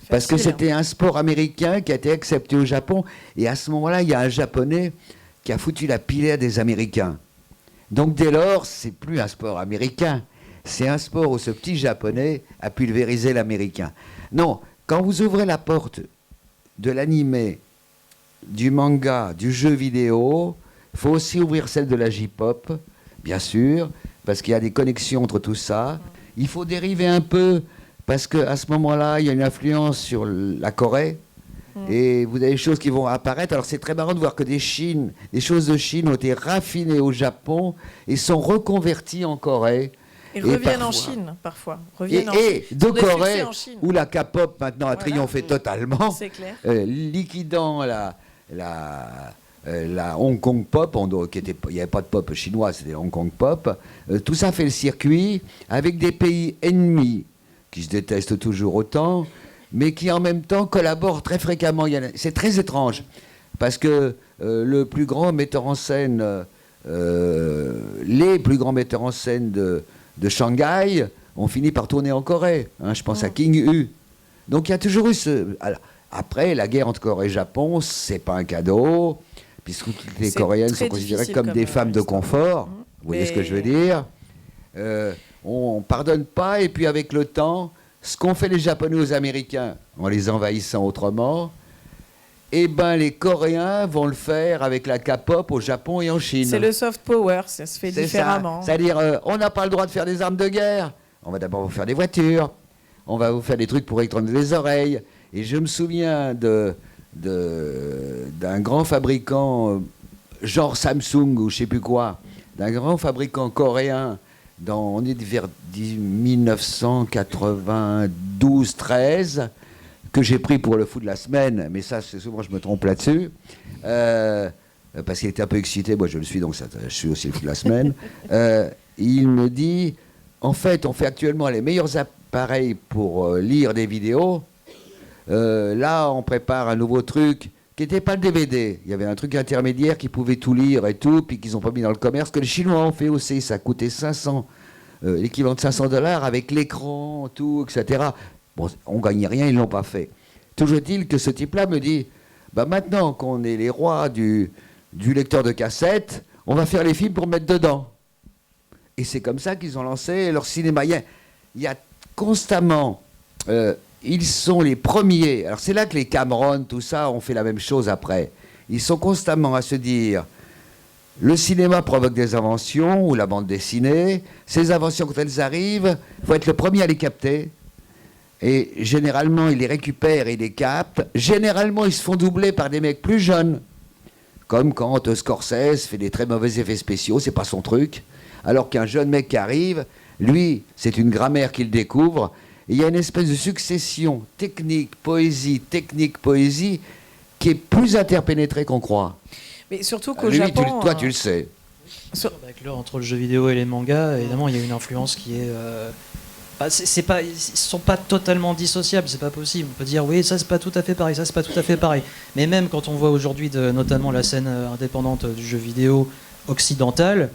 Parce que Facile, c'était un sport américain qui a été accepté au Japon. Et à ce moment-là, il y a un Japonais qui a foutu la pilère des Américains. Donc dès lors, c'est plus un sport américain. C'est un sport où ce petit Japonais a pulvérisé l'Américain. Non, quand vous ouvrez la porte de l'animé, du manga, du jeu vidéo, il faut aussi ouvrir celle de la J-pop, bien sûr, parce qu'il y a des connexions entre tout ça. Il faut dériver un peu, parce qu'à ce moment-là, il y a une influence sur la Corée, et vous avez des choses qui vont apparaître. Alors c'est très marrant de voir que des choses de Chine ont été raffinées au Japon et sont reconverties en Corée. Et reviennent en parfois- Chine, parfois. Et, Reviennent en Chine. et de Sur des Corée, succès en Chine. où la K-pop maintenant a Voilà. triomphé totalement, C'est clair. liquidant la Hong Kong pop, il n'y avait pas de pop chinois, c'était Hong Kong pop. Tout ça fait le circuit avec des pays ennemis qui se détestent toujours autant, mais qui en même temps collaborent très fréquemment. C'est très étrange, parce que le plus grand metteur en scène, les plus grands metteurs en scène de Shanghai ont fini par tourner en Corée. Hein, je pense à King Hu. Donc il y a toujours eu ce... Alors, après, la guerre entre Corée et Japon, c'est pas un cadeau, puisque toutes les C'est Coréennes très sont considérées difficile comme des comme, femmes de histoire. confort. Vous voyez ce que je veux dire on pardonne pas, et puis avec le temps, ce qu'ont fait les Japonais aux Américains, en les envahissant autrement, eh ben les Coréens vont le faire avec la K-pop au Japon et en Chine. C'est le soft power, ça se fait C'est différemment. ça. C'est-à-dire, on n'a pas le droit de faire des armes de guerre. On va d'abord vous faire des voitures. On va vous faire des trucs pour étendre les oreilles. Et je me souviens d'un grand fabricant, genre Samsung ou je sais plus quoi, d'un grand fabricant coréen, on est vers 1992-13, que j'ai pris pour le fou de la semaine, mais ça, c'est souvent, je me trompe là-dessus. Parce qu'il était un peu excité, moi je le suis, donc je suis aussi le fou de la semaine. Il me dit, en fait, on fait actuellement les meilleurs appareils pour lire des vidéos. Là, on prépare un nouveau truc qui n'était pas le DVD. Il y avait un truc intermédiaire qui pouvait tout lire et tout, puis qu'ils n'ont pas mis dans le commerce, que les Chinois ont fait aussi. Ça coûtait l'équivalent de $500 avec l'écran, tout, etc. Bon, on ne gagnait rien, ils ne l'ont pas fait. Toujours est-il que ce type-là me dit, bah maintenant qu'on est les rois du lecteur de cassette, on va faire les films pour mettre dedans. Et c'est comme ça qu'ils ont lancé leur cinéma. Il y a constamment... ils sont les premiers. Alors c'est là que les Cameron, tout ça, ont fait la même chose après. Ils sont constamment à se dire, le cinéma provoque des inventions, ou la bande dessinée. Ces inventions, quand elles arrivent, il faut être le premier à les capter. Et généralement, ils les récupèrent et ils les captent. Généralement, ils se font doubler par des mecs plus jeunes. Comme quand Scorsese fait des très mauvais effets spéciaux, c'est pas son truc. Alors qu'un jeune mec qui arrive, lui, c'est une grammaire qu'il découvre. Et il y a une espèce de succession technique, poésie, qui est plus interpénétrée qu'on croit. Mais surtout qu'au Lui, Japon... toi, tu le sais. Avec entre le jeu vidéo et les mangas, évidemment, il y a une influence qui est. Ils sont pas totalement dissociables, c'est pas possible. On peut dire oui, ça c'est pas tout à fait pareil, ça c'est pas tout à fait pareil. Mais même quand on voit aujourd'hui notamment la scène indépendante du jeu vidéo occidental,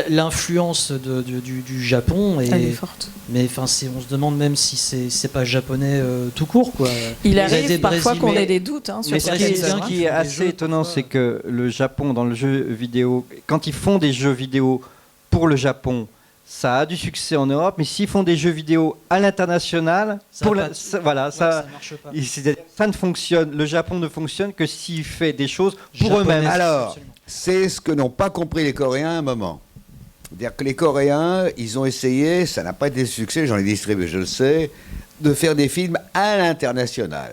l'influence du Japon Elle est forte. Mais enfin, on se demande même si c'est pas japonais tout court, quoi. Il arrive parfois qu'on ait des doutes sur Mais ce certaines œuvres. qui est assez étonnant, c'est que le Japon, dans le jeu vidéo, quand ils font des jeux vidéo pour le Japon, ça a du succès en Europe, mais s'ils font des jeux vidéo à l'international, ça marche pas. ça ne fonctionne. Le Japon ne fonctionne que s'il fait des choses pour Japonais, eux-mêmes. Alors, absolument. c'est ce que n'ont pas compris les Coréens à un moment. C'est-à-dire que les Coréens, ils ont essayé, ça n'a pas été succès, j'en ai distribué, je le sais, de faire des films à l'international,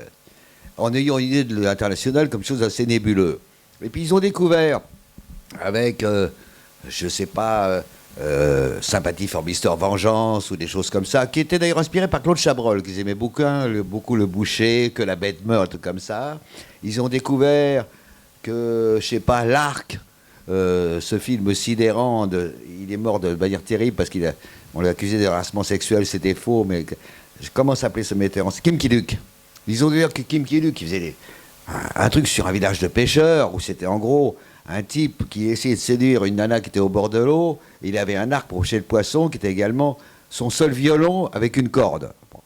en ayant une idée de l'international comme chose assez nébuleuse. Et puis ils ont découvert, avec, je ne sais pas, Sympathie for Mr. Vengeance ou des choses comme ça, qui étaient d'ailleurs inspirés par Claude Chabrol, qu'ils aimaient beaucoup, beaucoup Le Boucher, Que la bête meurt, tout comme ça. Ils ont découvert que, je ne sais pas, L'Arc, ce film sidérant, il est mort de manière terrible parce qu'on l'a accusé d'harcèlement sexuel, c'était faux, mais comment s'appelait ce metteur en scène? Kim Ki-duk. Ils ont dit que Kim Ki-duk, il faisait un truc sur un village de pêcheurs, où c'était en gros un type qui essayait de séduire une nana qui était au bord de l'eau, il avait un arc pour pêcher le poisson, qui était également son seul violon avec une corde. Bon.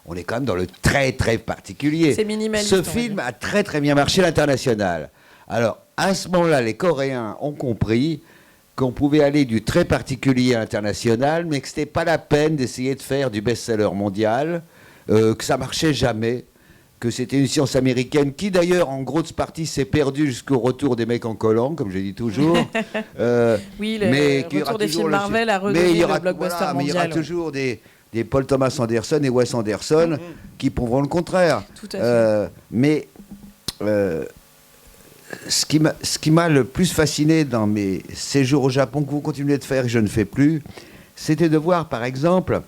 On est quand même dans le très très particulier. C'est minimaliste. Ce film a très très bien marché à l'international. Alors, à ce moment-là, les Coréens ont compris qu'on pouvait aller du très particulier à l'international, mais que ce n'était pas la peine d'essayer de faire du best-seller mondial, que ça marchait jamais, que c'était une science américaine qui, d'ailleurs, en grosse partie, s'est perdue jusqu'au retour des mecs en collant, comme je dis toujours. Oui, le retour des films Marvel a redonné le blockbuster mondial. Mais il y aura toujours des Paul Thomas Anderson et Wes Anderson qui prouveront le contraire. Tout à fait. Mais ce qui m'a le plus fasciné dans mes séjours au Japon, que vous continuez de faire et je ne fais plus, c'était de voir, par exemple,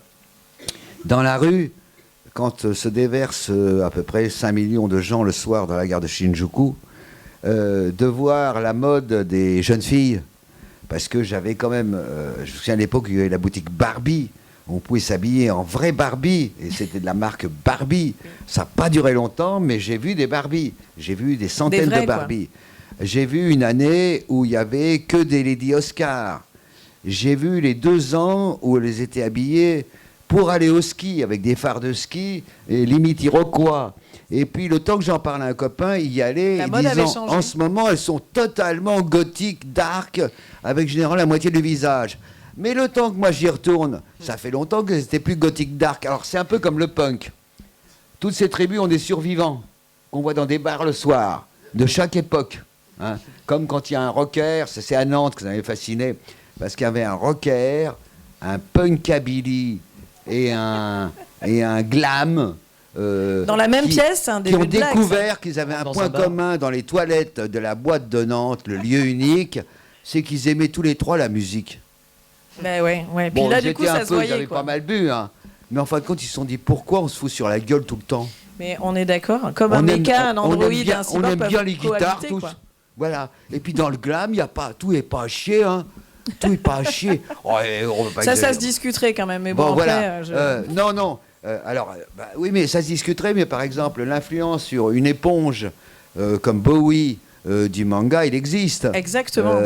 dans la rue, quand se déversent à peu près 5 millions de gens le soir dans la gare de Shinjuku, de voir la mode des jeunes filles. Parce que j'avais quand même... je me souviens à l'époque, il y avait la boutique Barbie. On pouvait s'habiller en vraie Barbie. Et c'était de la marque Barbie. Ça n'a pas duré longtemps, mais j'ai vu des Barbies. J'ai vu des centaines de Barbies. J'ai vu une année où il n'y avait que des Lady Oscar. J'ai vu les 2 ans où elles étaient habillées pour aller au ski, avec des phares de ski, et limite Iroquois. Et puis, le temps que j'en parle à un copain, il y allait, disant, en ce moment, elles sont totalement gothiques, dark, avec généralement la moitié du visage. Mais le temps que moi j'y retourne, ça fait longtemps que c'était plus gothique, dark. Alors, c'est un peu comme le punk. Toutes ces tribus ont des survivants, qu'on voit dans des bars le soir, de chaque époque. Hein. Comme quand il y a un rocker, c'est à Nantes que ça m'avait fasciné, parce qu'il y avait un rocker, un punkabilly, et un glam. Dans la même pièce, un des qui ont découvert qu'ils avaient un point commun dans les toilettes de la boîte de Nantes, le lieu unique, c'est qu'ils aimaient tous les 3 la musique. Ben ouais. Puis bon, là, du coup, ça se voyait. Ils avaient pas mal bu, hein. Mais en fin de compte, ils se sont dit pourquoi on se fout sur la gueule tout le temps. Mais on est d'accord. Comme un méca, un android, un cyborg, on aime bien les guitares tous. Voilà. Et puis dans le glam, tout est pas à chier, hein. Tout est pas à chier. Oh, ça se discuterait quand même. Mais bon, voilà. Après, non. Alors, oui, mais ça se discuterait. Mais par exemple, l'influence sur une éponge comme Bowie du manga, il existe. Exactement.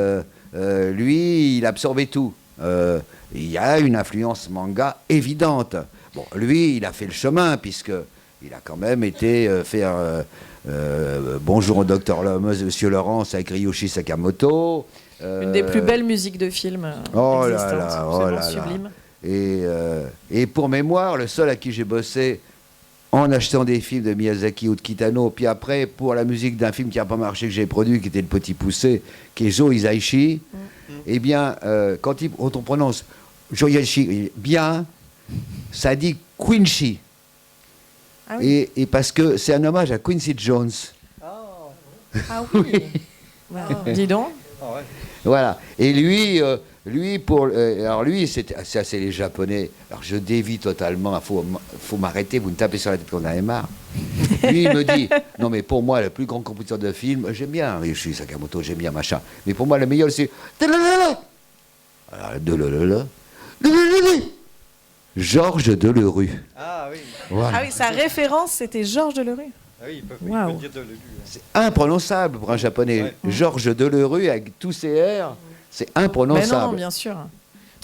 Lui, il absorbait tout. Il y a une influence manga évidente. Bon, lui, il a fait le chemin, puisqu'il a quand même été faire Bonjour au docteur Monsieur Laurence avec Ryushi Sakamoto. Une des plus belles musiques de film existantes. Sublime. Et pour mémoire, le seul à qui j'ai bossé en achetant des films de Miyazaki ou de Kitano, puis après, pour la musique d'un film qui n'a pas marché, que j'ai produit, qui était Le Petit Poucet, qui est Joe Hisaishi, eh bien, quand on prononce Joe Hisaishi bien, ça dit Quincy. Ah oui. Et parce que c'est un hommage à Quincy Jones. Ah oui. Dis donc. Ah ouais. Voilà. Et lui, c'est assez les Japonais. Alors je dévie totalement. Faut m'arrêter. Vous me tapez sur la tête quand on en a marre. Lui, il me dit non, mais pour moi, le plus grand compositeur de film, j'aime bien Ryuichi Sakamoto, j'aime bien machin. Mais pour moi, le meilleur, c'est Georges Delerue. Ah oui. Voilà. Ah oui, sa référence, c'était Georges Delerue. Ah oui, il peut dire Delerue. C'est imprononçable pour un Japonais. Ouais. Georges Delerue, avec tous ses airs, c'est imprononçable. Mais non, bien sûr.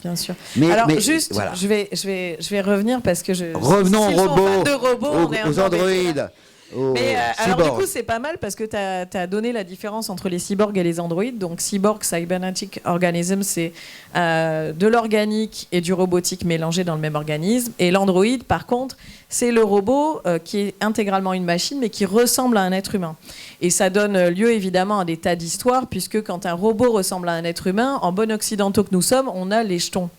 Alors, juste, voilà. je vais revenir parce que revenons aux robots, aux androïdes. aux Mais alors du cyborgs. coup, c'est pas mal parce que tu as donné la différence entre les cyborgs et les androïdes. Donc cyborg, cybernetic organism, c'est de l'organique et du robotique mélangés dans le même organisme. Et l'androïde, par contre, c'est le robot qui est intégralement une machine mais qui ressemble à un être humain. Et ça donne lieu évidemment à des tas d'histoires puisque quand un robot ressemble à un être humain, en bon occidentaux que nous sommes, on a les jetons.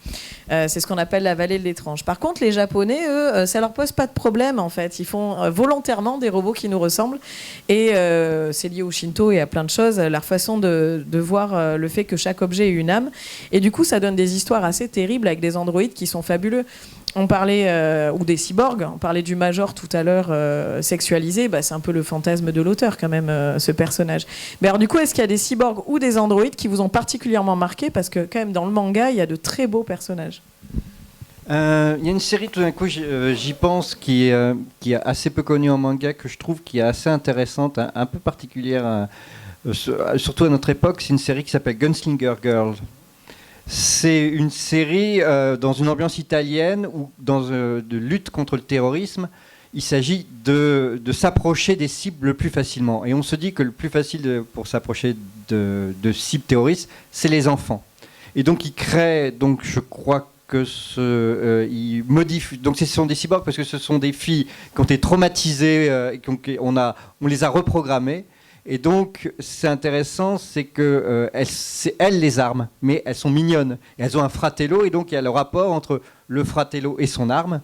C'est ce qu'on appelle la vallée de l'étrange. Par contre, les Japonais, eux, ça leur pose pas de problème en fait. Ils font volontairement des robots qui nous ressemblent. Et c'est lié au Shinto et à plein de choses, leur façon de voir le fait que chaque objet ait une âme. Et du coup, ça donne des histoires assez terribles avec des androïdes qui sont fabuleux. On parlait, ou des cyborgs, on parlait du Major tout à l'heure, sexualisé, c'est un peu le fantasme de l'auteur quand même, ce personnage. Mais alors du coup, est-ce qu'il y a des cyborgs ou des androïdes qui vous ont particulièrement marqué? Parce que quand même, dans le manga, il y a de très beaux personnages. Il y a une série, tout d'un coup, j'y pense, qui est assez peu connue en manga, que je trouve qui est assez intéressante, un peu particulière, surtout à notre époque. C'est une série qui s'appelle Gunslinger Girl. C'est une série dans une ambiance italienne ou de lutte contre le terrorisme. Il s'agit de s'approcher des cibles le plus facilement. Et on se dit que le plus facile pour s'approcher de cibles terroristes, c'est les enfants. Et donc il crée, donc je crois que il modifie. Donc ce sont des cyborgs parce que ce sont des filles qui ont été traumatisées, on les a reprogrammées. Et donc, c'est intéressant, c'est que c'est elles les armes, mais elles sont mignonnes. Et elles ont un fratello, et donc il y a le rapport entre le fratello et son arme,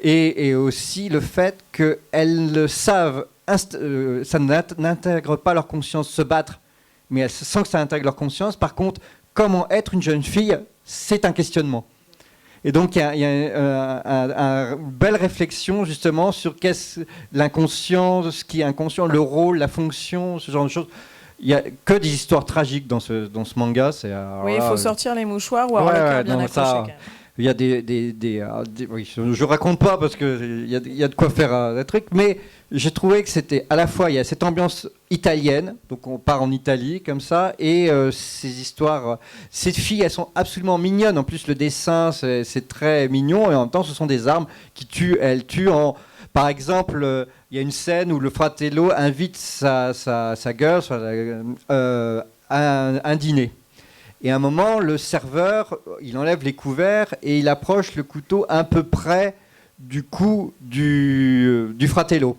et aussi le fait qu'elles le savent, ça n'intègre pas leur conscience se battre, mais elles sentent que ça intègre leur conscience. Par contre, comment être une jeune fille, c'est un questionnement. Et donc, il y a une belle réflexion, justement, sur qu'est-ce l'inconscient, ce qui est inconscient, le rôle, la fonction, ce genre de choses. Il n'y a que des histoires tragiques dans ce manga. Oui, il faut sortir les mouchoirs ou avoir le cœur bien accroché. Quand même. Il y a oui, je raconte pas parce qu'il y a de quoi faire des trucs, mais j'ai trouvé que c'était à la fois, il y a cette ambiance italienne, donc on part en Italie comme ça, et ces histoires, ces filles, elles sont absolument mignonnes. En plus, le dessin, c'est très mignon, et en même temps, ce sont des armes qui tuent. Elles tuent par exemple, il y a une scène où le fratello invite sa girl à un dîner. Et à un moment, le serveur, il enlève les couverts et il approche le couteau un peu près du cou du fratello.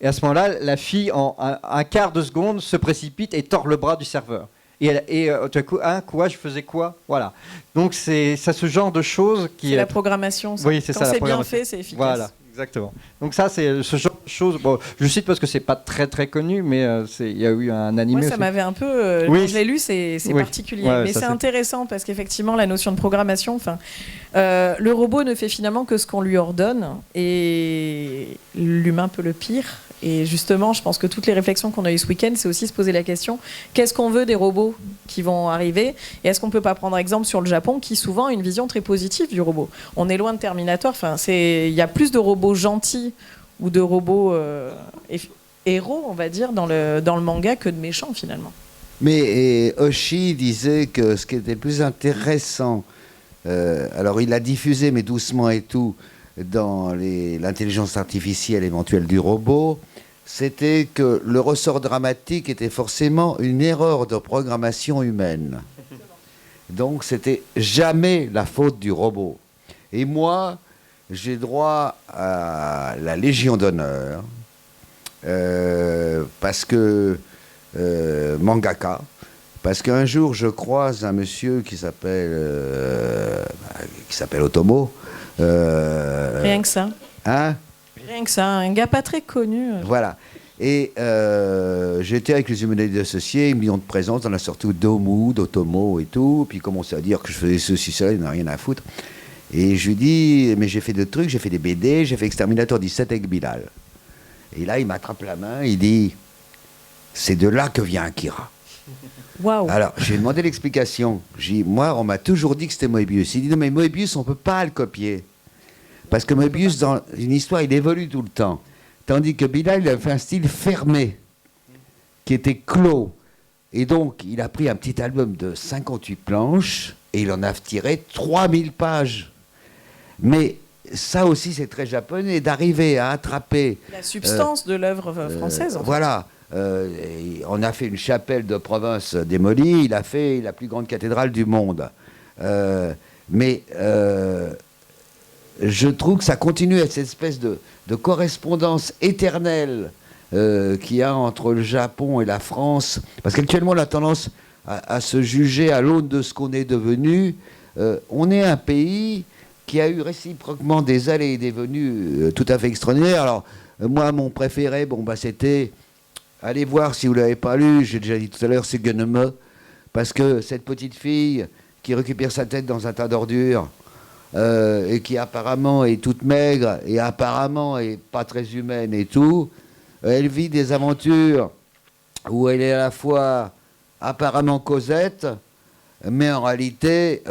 Et à ce moment-là, la fille, en un quart de seconde, se précipite et tord le bras du serveur. Et tout à coup, quoi, je faisais quoi? Voilà. Donc c'est ce genre de choses qui... C'est la programmation. Ça. Oui, c'est Quand ça. c'est bien fait, c'est efficace. Voilà, exactement. Donc ça, c'est ce genre de choses. Bon, je cite parce que c'est pas très très connu, mais il y a eu un animé. Moi, ça aussi. m'avait un peu. Oui. Quand je l'ai lu, c'est Oui. particulier. Ouais, mais ça, c'est c'est intéressant parce qu'effectivement, la notion de programmation, le robot ne fait finalement que ce qu'on lui ordonne et l'humain peut le pire. Et justement, je pense que toutes les réflexions qu'on a eues ce week-end, c'est aussi se poser la question qu'est-ce qu'on veut des robots qui vont arriver? Et est-ce qu'on ne peut pas prendre exemple sur le Japon qui souvent a une vision très positive du robot? On est loin de Terminator. Il y a plus de robots gentils ou de robots héros, on va dire, dans le manga que de méchants finalement. Mais Oshii disait que ce qui était le plus intéressant, alors il l'a diffusé mais doucement et tout, dans l'intelligence artificielle éventuelle du robot, c'était que le ressort dramatique était forcément une erreur de programmation humaine. Donc c'était jamais la faute du robot. Et moi, j'ai droit à la Légion d'honneur, parce que mangaka, parce qu'un jour je croise un monsieur qui s'appelle Otomo. Rien que ça. Hein? Rien que ça. Un gars pas très connu. Voilà. Et j'étais avec les humanoïdes associés, ils me ont de présence, on a surtout d'Otomo et tout, puis ils commençaient à dire que je faisais ceci, cela, ils n'ont rien à foutre. Et je lui dis, mais j'ai fait des trucs, j'ai fait des BD, j'ai fait Exterminator 17 avec Bilal. Et là, il m'attrape la main, il dit, c'est de là que vient Akira. Waouh. Alors, j'ai demandé l'explication. J'ai dit, moi, on m'a toujours dit que c'était Moebius. Il dit, non, mais Moebius, on ne peut pas le copier. Parce que Moebius, dans une histoire, il évolue tout le temps. Tandis que Bilal, il a fait un style fermé, qui était clos. Et donc, il a pris un petit album de 58 planches, et il en a tiré 3000 pages. Mais ça aussi, c'est très japonais, d'arriver à attraper... La substance de l'œuvre française. En fait. Voilà. On a fait une chapelle de province démolie, il a fait la plus grande cathédrale du monde. Mais je trouve que ça continue à cette espèce de correspondance éternelle qu'il y a entre le Japon et la France. Parce qu'actuellement, on a tendance à se juger à l'aune de ce qu'on est devenu. On est un pays qui a eu réciproquement des allées et des venues tout à fait extraordinaires. Alors, moi, mon préféré, c'était... Allez voir, si vous ne l'avez pas lu, j'ai déjà dit tout à l'heure, c'est Gunme, parce que cette petite fille qui récupère sa tête dans un tas d'ordures, et qui apparemment est toute maigre, et apparemment est pas très humaine et tout, elle vit des aventures où elle est à la fois apparemment Cosette, mais en réalité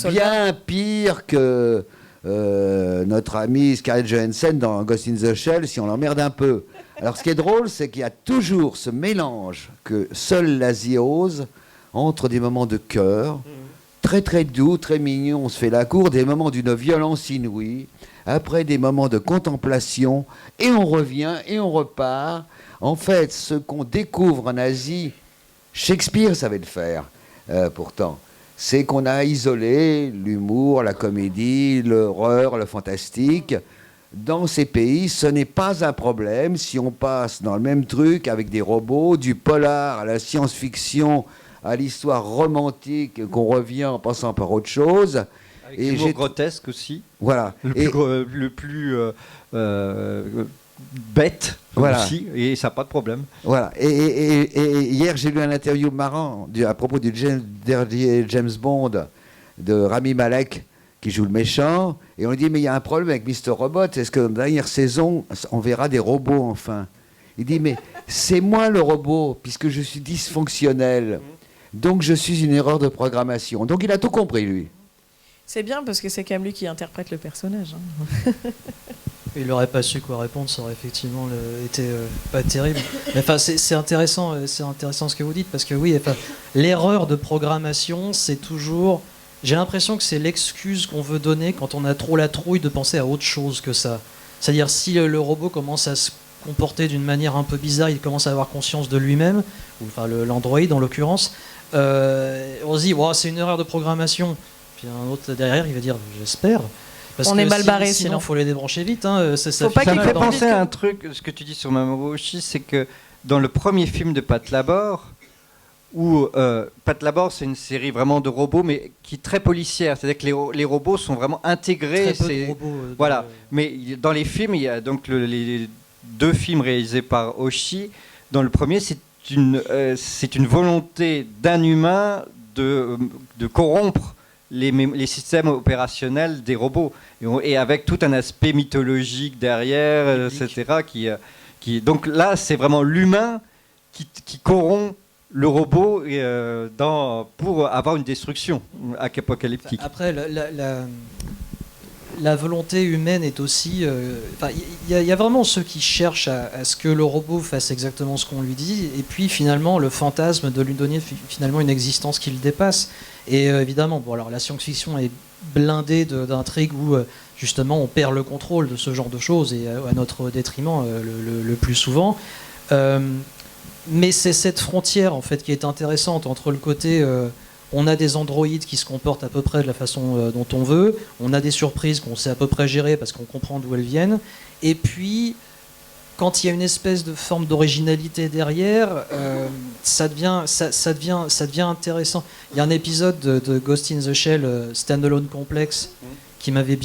bien pire que notre amie Scarlett Johansson dans Ghost in the Shell, si on l'emmerde un peu. Alors ce qui est drôle, c'est qu'il y a toujours ce mélange que seule l'Asie ose entre des moments de cœur, très très doux, très mignons, on se fait la cour, des moments d'une violence inouïe, après des moments de contemplation, et on revient et on repart. En fait, ce qu'on découvre en Asie, Shakespeare savait le faire, pourtant, c'est qu'on a isolé l'humour, la comédie, l'horreur, le fantastique. Dans ces pays, ce n'est pas un problème si on passe dans le même truc avec des robots, du polar à la science-fiction, à l'histoire romantique, qu'on revient en passant par autre chose. Avec l'humour grotesque aussi. Voilà. Le plus bête aussi, et ça n'a pas de problème. Voilà. Et hier, j'ai lu un interview marrant à propos du dernier James Bond de Rami Malek, qui joue le méchant, et on lui dit, mais il y a un problème avec Mr. Robot, est-ce que dans la dernière saison, on verra des robots enfin? Il dit, mais c'est moi le robot, puisque je suis dysfonctionnel, donc je suis une erreur de programmation. Donc il a tout compris, lui. C'est bien, parce que c'est quand même lui qui interprète le personnage. Hein. Il n'aurait pas su quoi répondre, ça aurait effectivement été pas terrible. Mais enfin, c'est intéressant ce que vous dites, parce que oui, l'erreur de programmation, c'est toujours... J'ai l'impression que c'est l'excuse qu'on veut donner quand on a trop la trouille de penser à autre chose que ça. C'est-à-dire, si le robot commence à se comporter d'une manière un peu bizarre, il commence à avoir conscience de lui-même, ou enfin l'android en l'occurrence, on se dit, wow, c'est une erreur de programmation. Puis un autre derrière, il va dire, j'espère. Parce on est mal barré, sinon il faut les débrancher vite. Hein. Ça me fait penser à un truc, ce que tu dis sur Mamoru Oshii, c'est que dans le premier film de Pat Labor, où Pat Labor, c'est une série vraiment de robots, mais qui est très policière. C'est-à-dire que les robots sont vraiment intégrés. Très peu de robots, voilà. Mais dans les films, il y a donc les deux films réalisés par Oshii. Dans le premier, c'est une volonté d'un humain de corrompre les systèmes opérationnels des robots. Et avec tout un aspect mythologique derrière, etc. Donc là, c'est vraiment l'humain qui corrompt le robot pour avoir une destruction apocalyptique. Après, la volonté humaine est aussi... Il y a vraiment ceux qui cherchent à ce que le robot fasse exactement ce qu'on lui dit, et puis finalement le fantasme de lui donner finalement une existence qui le dépasse. Et évidemment, alors la science-fiction est blindée d'intrigues où justement on perd le contrôle de ce genre de choses, et à notre détriment le plus souvent. Mais c'est cette frontière en fait qui est intéressante entre le côté on a des androïdes qui se comportent à peu près de la façon dont on veut, on a des surprises qu'on sait à peu près gérer parce qu'on comprend d'où elles viennent, et puis quand il y a une espèce de forme d'originalité derrière, ça devient intéressant. Il y a un épisode de Ghost in the Shell, Standalone Complex, qui m'avait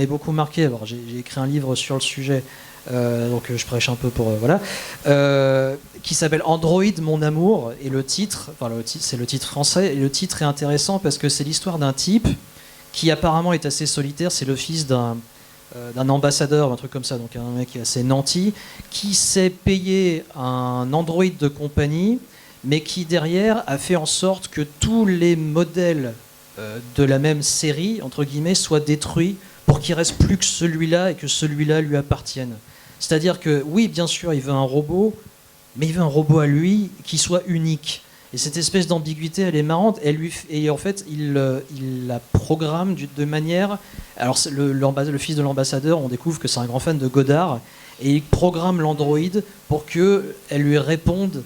beaucoup marqué. Alors j'ai écrit un livre sur le sujet. Donc je prêche un peu pour qui s'appelle Android mon amour, et le titre c'est le titre français, et le titre est intéressant parce que c'est l'histoire d'un type qui apparemment est assez solitaire, c'est le fils d'un ambassadeur, un truc comme ça, donc un mec assez nanti, qui s'est payé un android de compagnie, mais qui derrière a fait en sorte que tous les modèles de la même série entre guillemets soient détruits pour qu'il reste plus que celui-là et que celui-là lui appartienne. C'est-à-dire que, oui, bien sûr, il veut un robot, mais il veut un robot à lui qui soit unique. Et cette espèce d'ambiguïté, elle est marrante. Et en fait, il la programme de manière. Alors, le fils de l'ambassadeur, on découvre que c'est un grand fan de Godard, et il programme l'androïde pour qu'elle lui réponde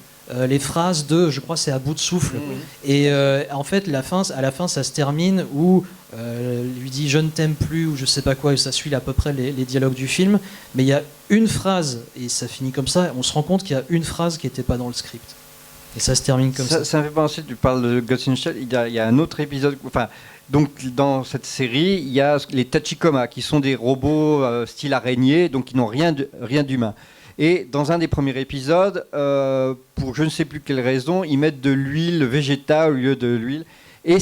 les phrases de, je crois, c'est à bout de souffle. Et en fait, à la fin, ça se termine où lui dit je ne t'aime plus ou je sais pas quoi, et ça suit à peu près les dialogues du film. Mais il y a une phrase et ça finit comme ça. On se rend compte qu'il y a une phrase qui n'était pas dans le script. Et ça se termine comme ça. Ça me fait penser, tu parles de Ghost in the Shell, il y a un autre épisode, enfin, donc dans cette série, il y a les Tachikoma, qui sont des robots style araignée, donc qui n'ont rien d'humain. Et dans un des premiers épisodes, pour je ne sais plus quelle raison, ils mettent de l'huile végétale au lieu de l'huile. Et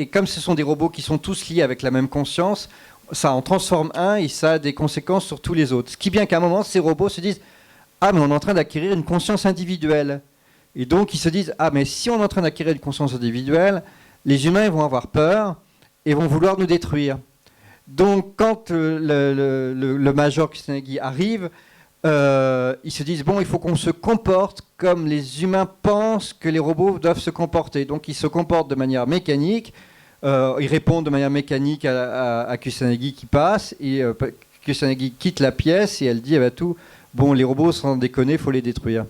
comme ce sont des robots qui sont tous liés avec la même conscience, ça en transforme un et ça a des conséquences sur tous les autres. Ce qui vient qu'à un moment, ces robots se disent « Ah, mais on est en train d'acquérir une conscience individuelle ». Et donc, ils se disent « Ah, mais si on est en train d'acquérir une conscience individuelle, les humains ils vont avoir peur et vont vouloir nous détruire. » Donc, quand le major Kusanagi arrive, ils se disent « Bon, il faut qu'on se comporte comme les humains pensent que les robots doivent se comporter. » Donc, ils se comportent de manière mécanique. Ils répondent de manière mécanique à Kusanagi qui passe. Et Kusanagi quitte la pièce et elle dit « tout, bon, les robots, sans déconner, il faut les détruire. »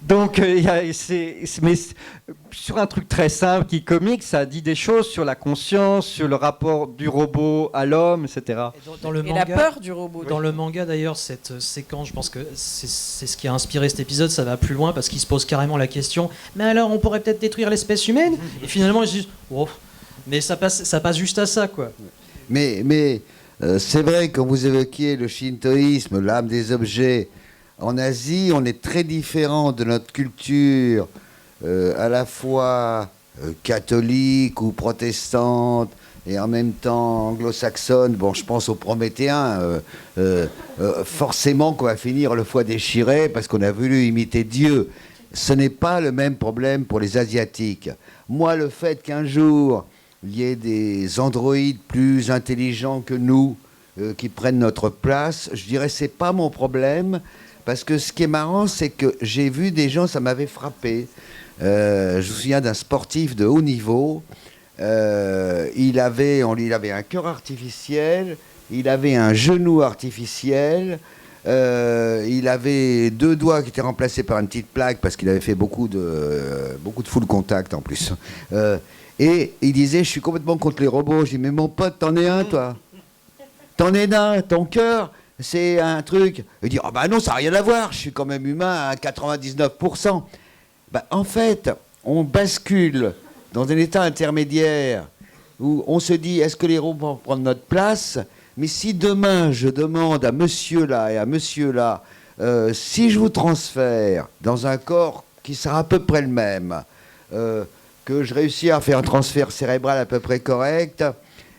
Donc, mais sur un truc très simple qui est comique, ça dit des choses sur la conscience, sur le rapport du robot à l'homme, etc. Et la peur du robot. Dans le manga, d'ailleurs, cette séquence, je pense que c'est ce qui a inspiré cet épisode. Ça va plus loin parce qu'il se pose carrément la question « Mais alors, on pourrait peut-être détruire l'espèce humaine ?» Et finalement, ils se disent oh, mais ça passe juste à ça, quoi. Mais c'est vrai, quand vous évoquiez le shintoïsme, l'âme des objets, en Asie, on est très différent de notre culture, à la fois catholique ou protestante, et en même temps anglo-saxonne. Bon, je pense aux Prométhéens. Forcément qu'on va finir le foie déchiré parce qu'on a voulu imiter Dieu. Ce n'est pas le même problème pour les Asiatiques. Moi, le fait qu'un jour, il y ait des androïdes plus intelligents que nous qui prennent notre place, je dirais que ce n'est pas mon problème. Parce que ce qui est marrant, c'est que j'ai vu des gens, ça m'avait frappé. Je me souviens d'un sportif de haut niveau. Il avait un cœur artificiel, il avait un genou artificiel, il avait 2 doigts qui étaient remplacés par une petite plaque parce qu'il avait fait beaucoup de full contact en plus. Et il disait, je suis complètement contre les robots. Je dis, mais mon pote, t'en es un, toi. T'en es un, ton cœur. C'est un truc. Il dit, oh bah non, ça n'a rien à voir, je suis quand même humain à 99%. Bah, en fait, on bascule dans un état intermédiaire où on se dit, est-ce que les robots vont prendre notre place? Mais si demain, je demande à monsieur là et à monsieur là, si je vous transfère dans un corps qui sera à peu près le même, que je réussis à faire un transfert cérébral à peu près correct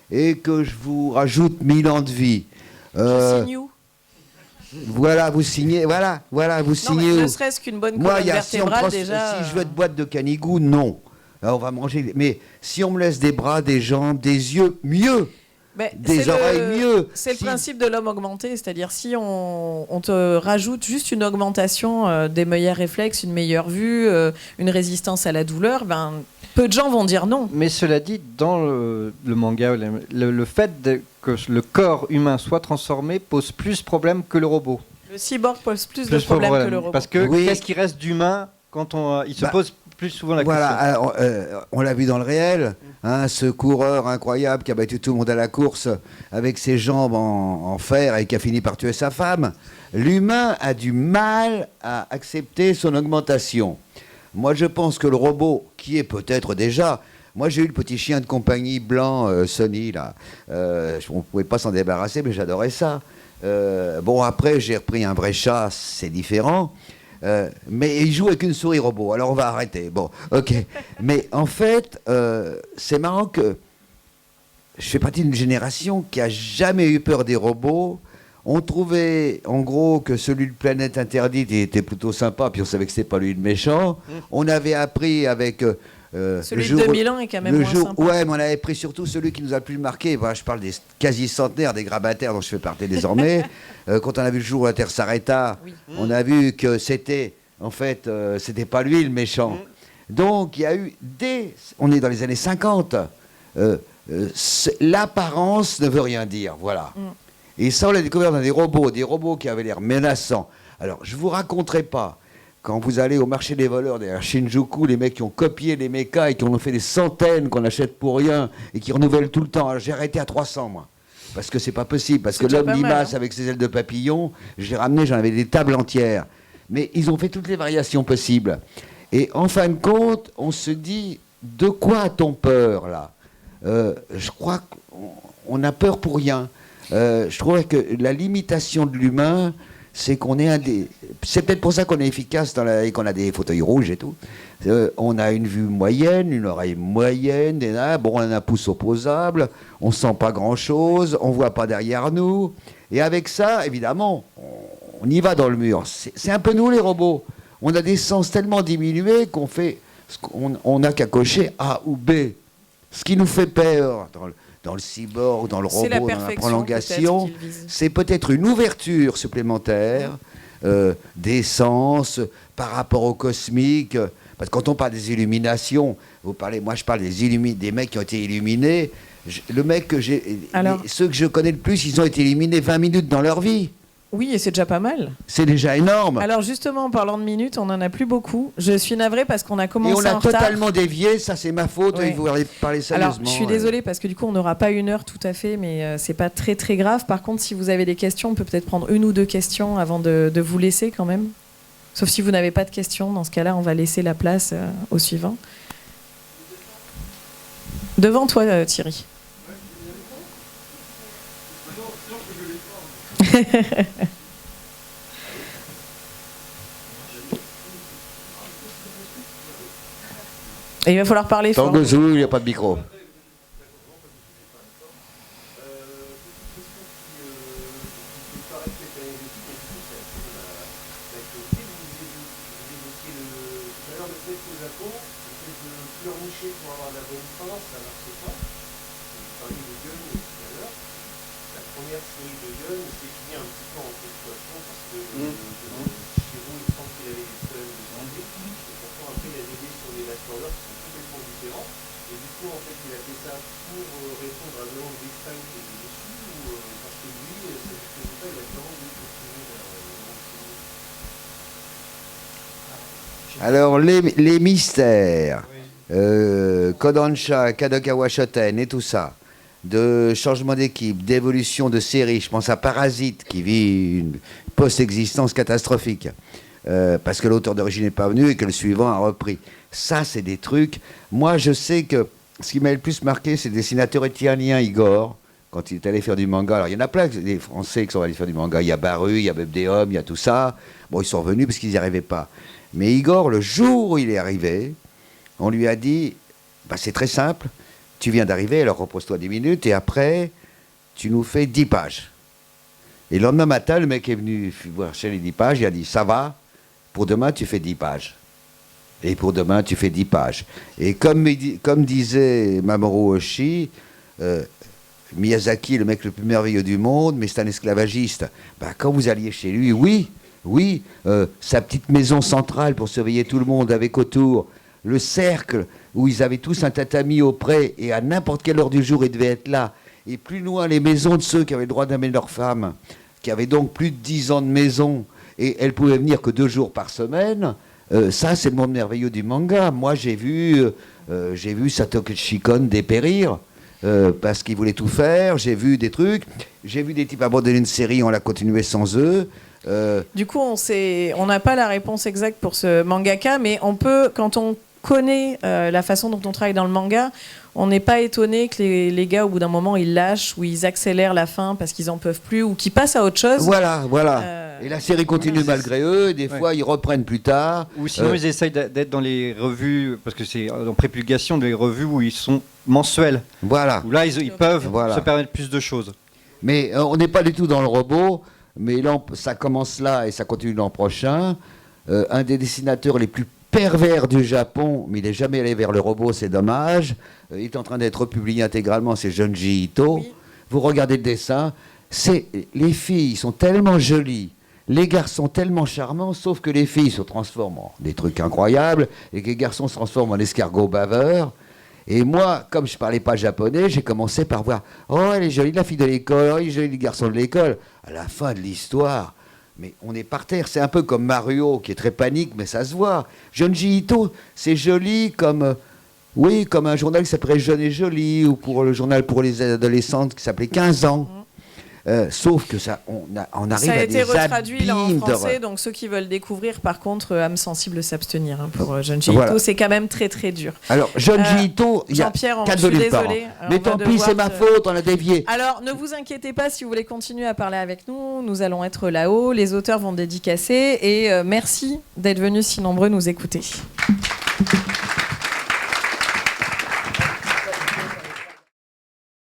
et que je vous rajoute 1000 ans de vie, voilà, vous signez. Vous signez. Ne serait-ce qu'une bonne colonne vertébrale déjà. Si je veux être boîte de canigou, non. Alors, on va manger. Mais si on me laisse des bras, des jambes, des yeux, mieux. Des oreilles, mieux. C'est le principe de l'homme augmenté, c'est-à-dire si on te rajoute juste une augmentation des meilleurs réflexes, une meilleure vue, une résistance à la douleur, peu de gens vont dire non. Mais cela dit, dans le manga, le fait que le corps humain soit transformé pose plus de problèmes que le robot. Le cyborg pose plus de problèmes que le robot. Parce que qu'est-ce qui reste d'humain quand il se pose plus souvent la question. Alors, on l'a vu dans le réel, ce coureur incroyable qui a battu tout le monde à la course avec ses jambes en fer et qui a fini par tuer sa femme. L'humain a du mal à accepter son augmentation. Moi, je pense que le robot, qui est peut-être déjà... Moi, j'ai eu le petit chien de compagnie blanc, Sonny, là. On ne pouvait pas s'en débarrasser, mais j'adorais ça. Bon, après, j'ai repris un vrai chat, c'est différent. Mais il joue avec une souris robot, alors on va arrêter. Bon, ok. Mais en fait, c'est marrant que je fais partie d'une génération qui a jamais eu peur des robots. On trouvait, en gros, que celui de Planète Interdite était plutôt sympa, puis on savait que c'était pas lui le méchant. On avait appris avec... celui de 2000 ans est quand même moins sympa. Ouais, mais on avait pris surtout celui qui nous a le plus marqué. Voilà, je parle des quasi-centenaires, des grabataires dont je fais partie désormais. Quand on a vu le jour où la Terre s'arrêta, on a vu que c'était, en fait, c'était pas lui le méchant. Donc, il y a eu on est dans les années 50. L'apparence ne veut rien dire, voilà. Et ça, on l'a découvert dans des robots qui avaient l'air menaçants. Alors, je ne vous raconterai pas, quand vous allez au marché des voleurs derrière Shinjuku, les mecs qui ont copié les mechas et qui en ont fait des centaines qu'on achète pour rien et qui renouvellent tout le temps. Alors, j'ai arrêté à 300, moi. Parce que c'est pas possible. Parce que l'homme limace avec ses ailes de papillon, je l'ai ramené, j'en avais des tables entières. Mais ils ont fait toutes les variations possibles. Et en fin de compte, on se dit, de quoi a-t-on peur, là ? Je crois qu'on a peur pour rien. Je trouve que la limitation de l'humain, c'est qu'on est c'est peut-être pour ça qu'on est efficace et qu'on a des fauteuils rouges et tout. On a une vue moyenne, une oreille moyenne, on a un pouce opposable, on sent pas grand-chose, on voit pas derrière nous. Et avec ça, évidemment, on y va dans le mur. C'est un peu nous les robots. On a des sens tellement diminués on n'a qu'à cocher A ou B. Ce qui nous fait peur dans le cyborg, dans le robot, dans la prolongation, c'est peut-être une ouverture supplémentaire des sens par rapport au cosmique. Parce que quand on parle des illuminations, moi je parle des mecs qui ont été illuminés. Ceux que je connais le plus, ils ont été illuminés 20 minutes dans leur vie. Oui, et c'est déjà pas mal. C'est déjà énorme. Alors justement, en parlant de minutes, on n'en a plus beaucoup. Je suis navrée parce qu'on a commencé en retard. Et on a totalement dévié, ça c'est ma faute, ouais. Il voulait parler sérieusement. Alors, je suis désolée parce que du coup, on n'aura pas 1 heure tout à fait, mais c'est pas très très grave. Par contre, si vous avez des questions, on peut peut-être prendre 1 ou 2 questions avant de vous laisser quand même. Sauf si vous n'avez pas de questions, dans ce cas-là, on va laisser la place au suivant. Devant toi, Thierry. Et il va falloir parler fort. Tangozou, il n'y a pas de micro. Alors, les mystères, Kodansha, Kadokawa Shoten et tout ça, de changement d'équipe, d'évolution de série, je pense à Parasite qui vit une post-existence catastrophique, parce que l'auteur d'origine n'est pas venu et que le suivant a repris. Ça, c'est des trucs. Moi, je sais que ce qui m'a le plus marqué, c'est le dessinateur étienne Igor, quand il est allé faire du manga. Alors, il y en a plein, des Français qui sont allés faire du manga. Il y a Baru, il y a Bebdeum, il y a tout ça. Bon, ils sont revenus parce qu'ils n'y arrivaient pas. Mais Igor, le jour où il est arrivé, on lui a dit, c'est très simple, tu viens d'arriver, alors repose-toi 10 minutes, et après, tu nous fais 10 pages. Et le lendemain matin, le mec est venu voir chez les 10 pages, il a dit, ça va, pour demain, tu fais 10 pages. Et pour demain, tu fais 10 pages. Et comme disait Mamoru Oshii, Miyazaki est le mec le plus merveilleux du monde, mais c'est un esclavagiste. Quand vous alliez chez lui, oui, sa petite maison centrale pour surveiller tout le monde avec autour, le cercle où ils avaient tous un tatami auprès et à n'importe quelle heure du jour ils devaient être là. Et plus loin, les maisons de ceux qui avaient le droit d'amener leurs femmes, qui avaient donc plus de 10 ans de maison et elles pouvaient venir que 2 jours par semaine. Ça, c'est le monde merveilleux du manga. Moi, j'ai vu Satoshi Kon dépérir parce qu'il voulait tout faire. J'ai vu des trucs. J'ai vu des types abandonner une série, on l'a continué sans eux. Du coup, on n'a pas la réponse exacte pour ce mangaka, mais on peut, quand on connaît la façon dont on travaille dans le manga, on n'est pas étonné que les gars, au bout d'un moment, ils lâchent ou ils accélèrent la fin parce qu'ils en peuvent plus ou qu'ils passent à autre chose. Voilà. Et la série continue malgré eux. Et des fois, ils reprennent plus tard. Ou sinon, ils essayent d'être dans les revues, parce que c'est en prépulgation, des revues où ils sont mensuels. Voilà. Où là, ils peuvent se permettre plus de choses. Mais on n'est pas du tout dans le robot. Mais ça commence là et ça continue l'an prochain. Un des dessinateurs les plus pervers du Japon, mais il n'est jamais allé vers le robot, c'est dommage. Il est en train d'être publié intégralement, c'est Junji Ito. Oui. Vous regardez le dessin, les filles sont tellement jolies, les garçons tellement charmants, sauf que les filles se transforment en des trucs incroyables, et que les garçons se transforment en escargots baveurs. Et moi, comme je parlais pas japonais, j'ai commencé par voir « Oh, elle est jolie la fille de l'école, oh, il est joli le garçon de l'école ». À la fin de l'histoire, mais on est par terre. C'est un peu comme Mario, qui est très panique, mais ça se voit. Junji Ito, c'est joli comme... oui, comme un journal qui s'appelait Jeune et Jolie, ou pour le journal pour les adolescentes qui s'appelait 15 ans. Sauf que ça, on arrive ça a à été des retraduit là en abîmes français, donc ceux qui veulent découvrir, par contre, âme sensible s'abstenir. Pour Junji Voilà. Ito, c'est quand même très très dur. Alors, Junji Ito, il y a Jean-Pierre, je 4 suis volumes par an. désolée. Mais On va tant pis, devoir c'est ma faute, on a dévié. Alors, ne vous inquiétez pas, si vous voulez continuer à parler avec nous, nous allons être là-haut, les auteurs vont dédicacer, et merci d'être venus si nombreux nous écouter.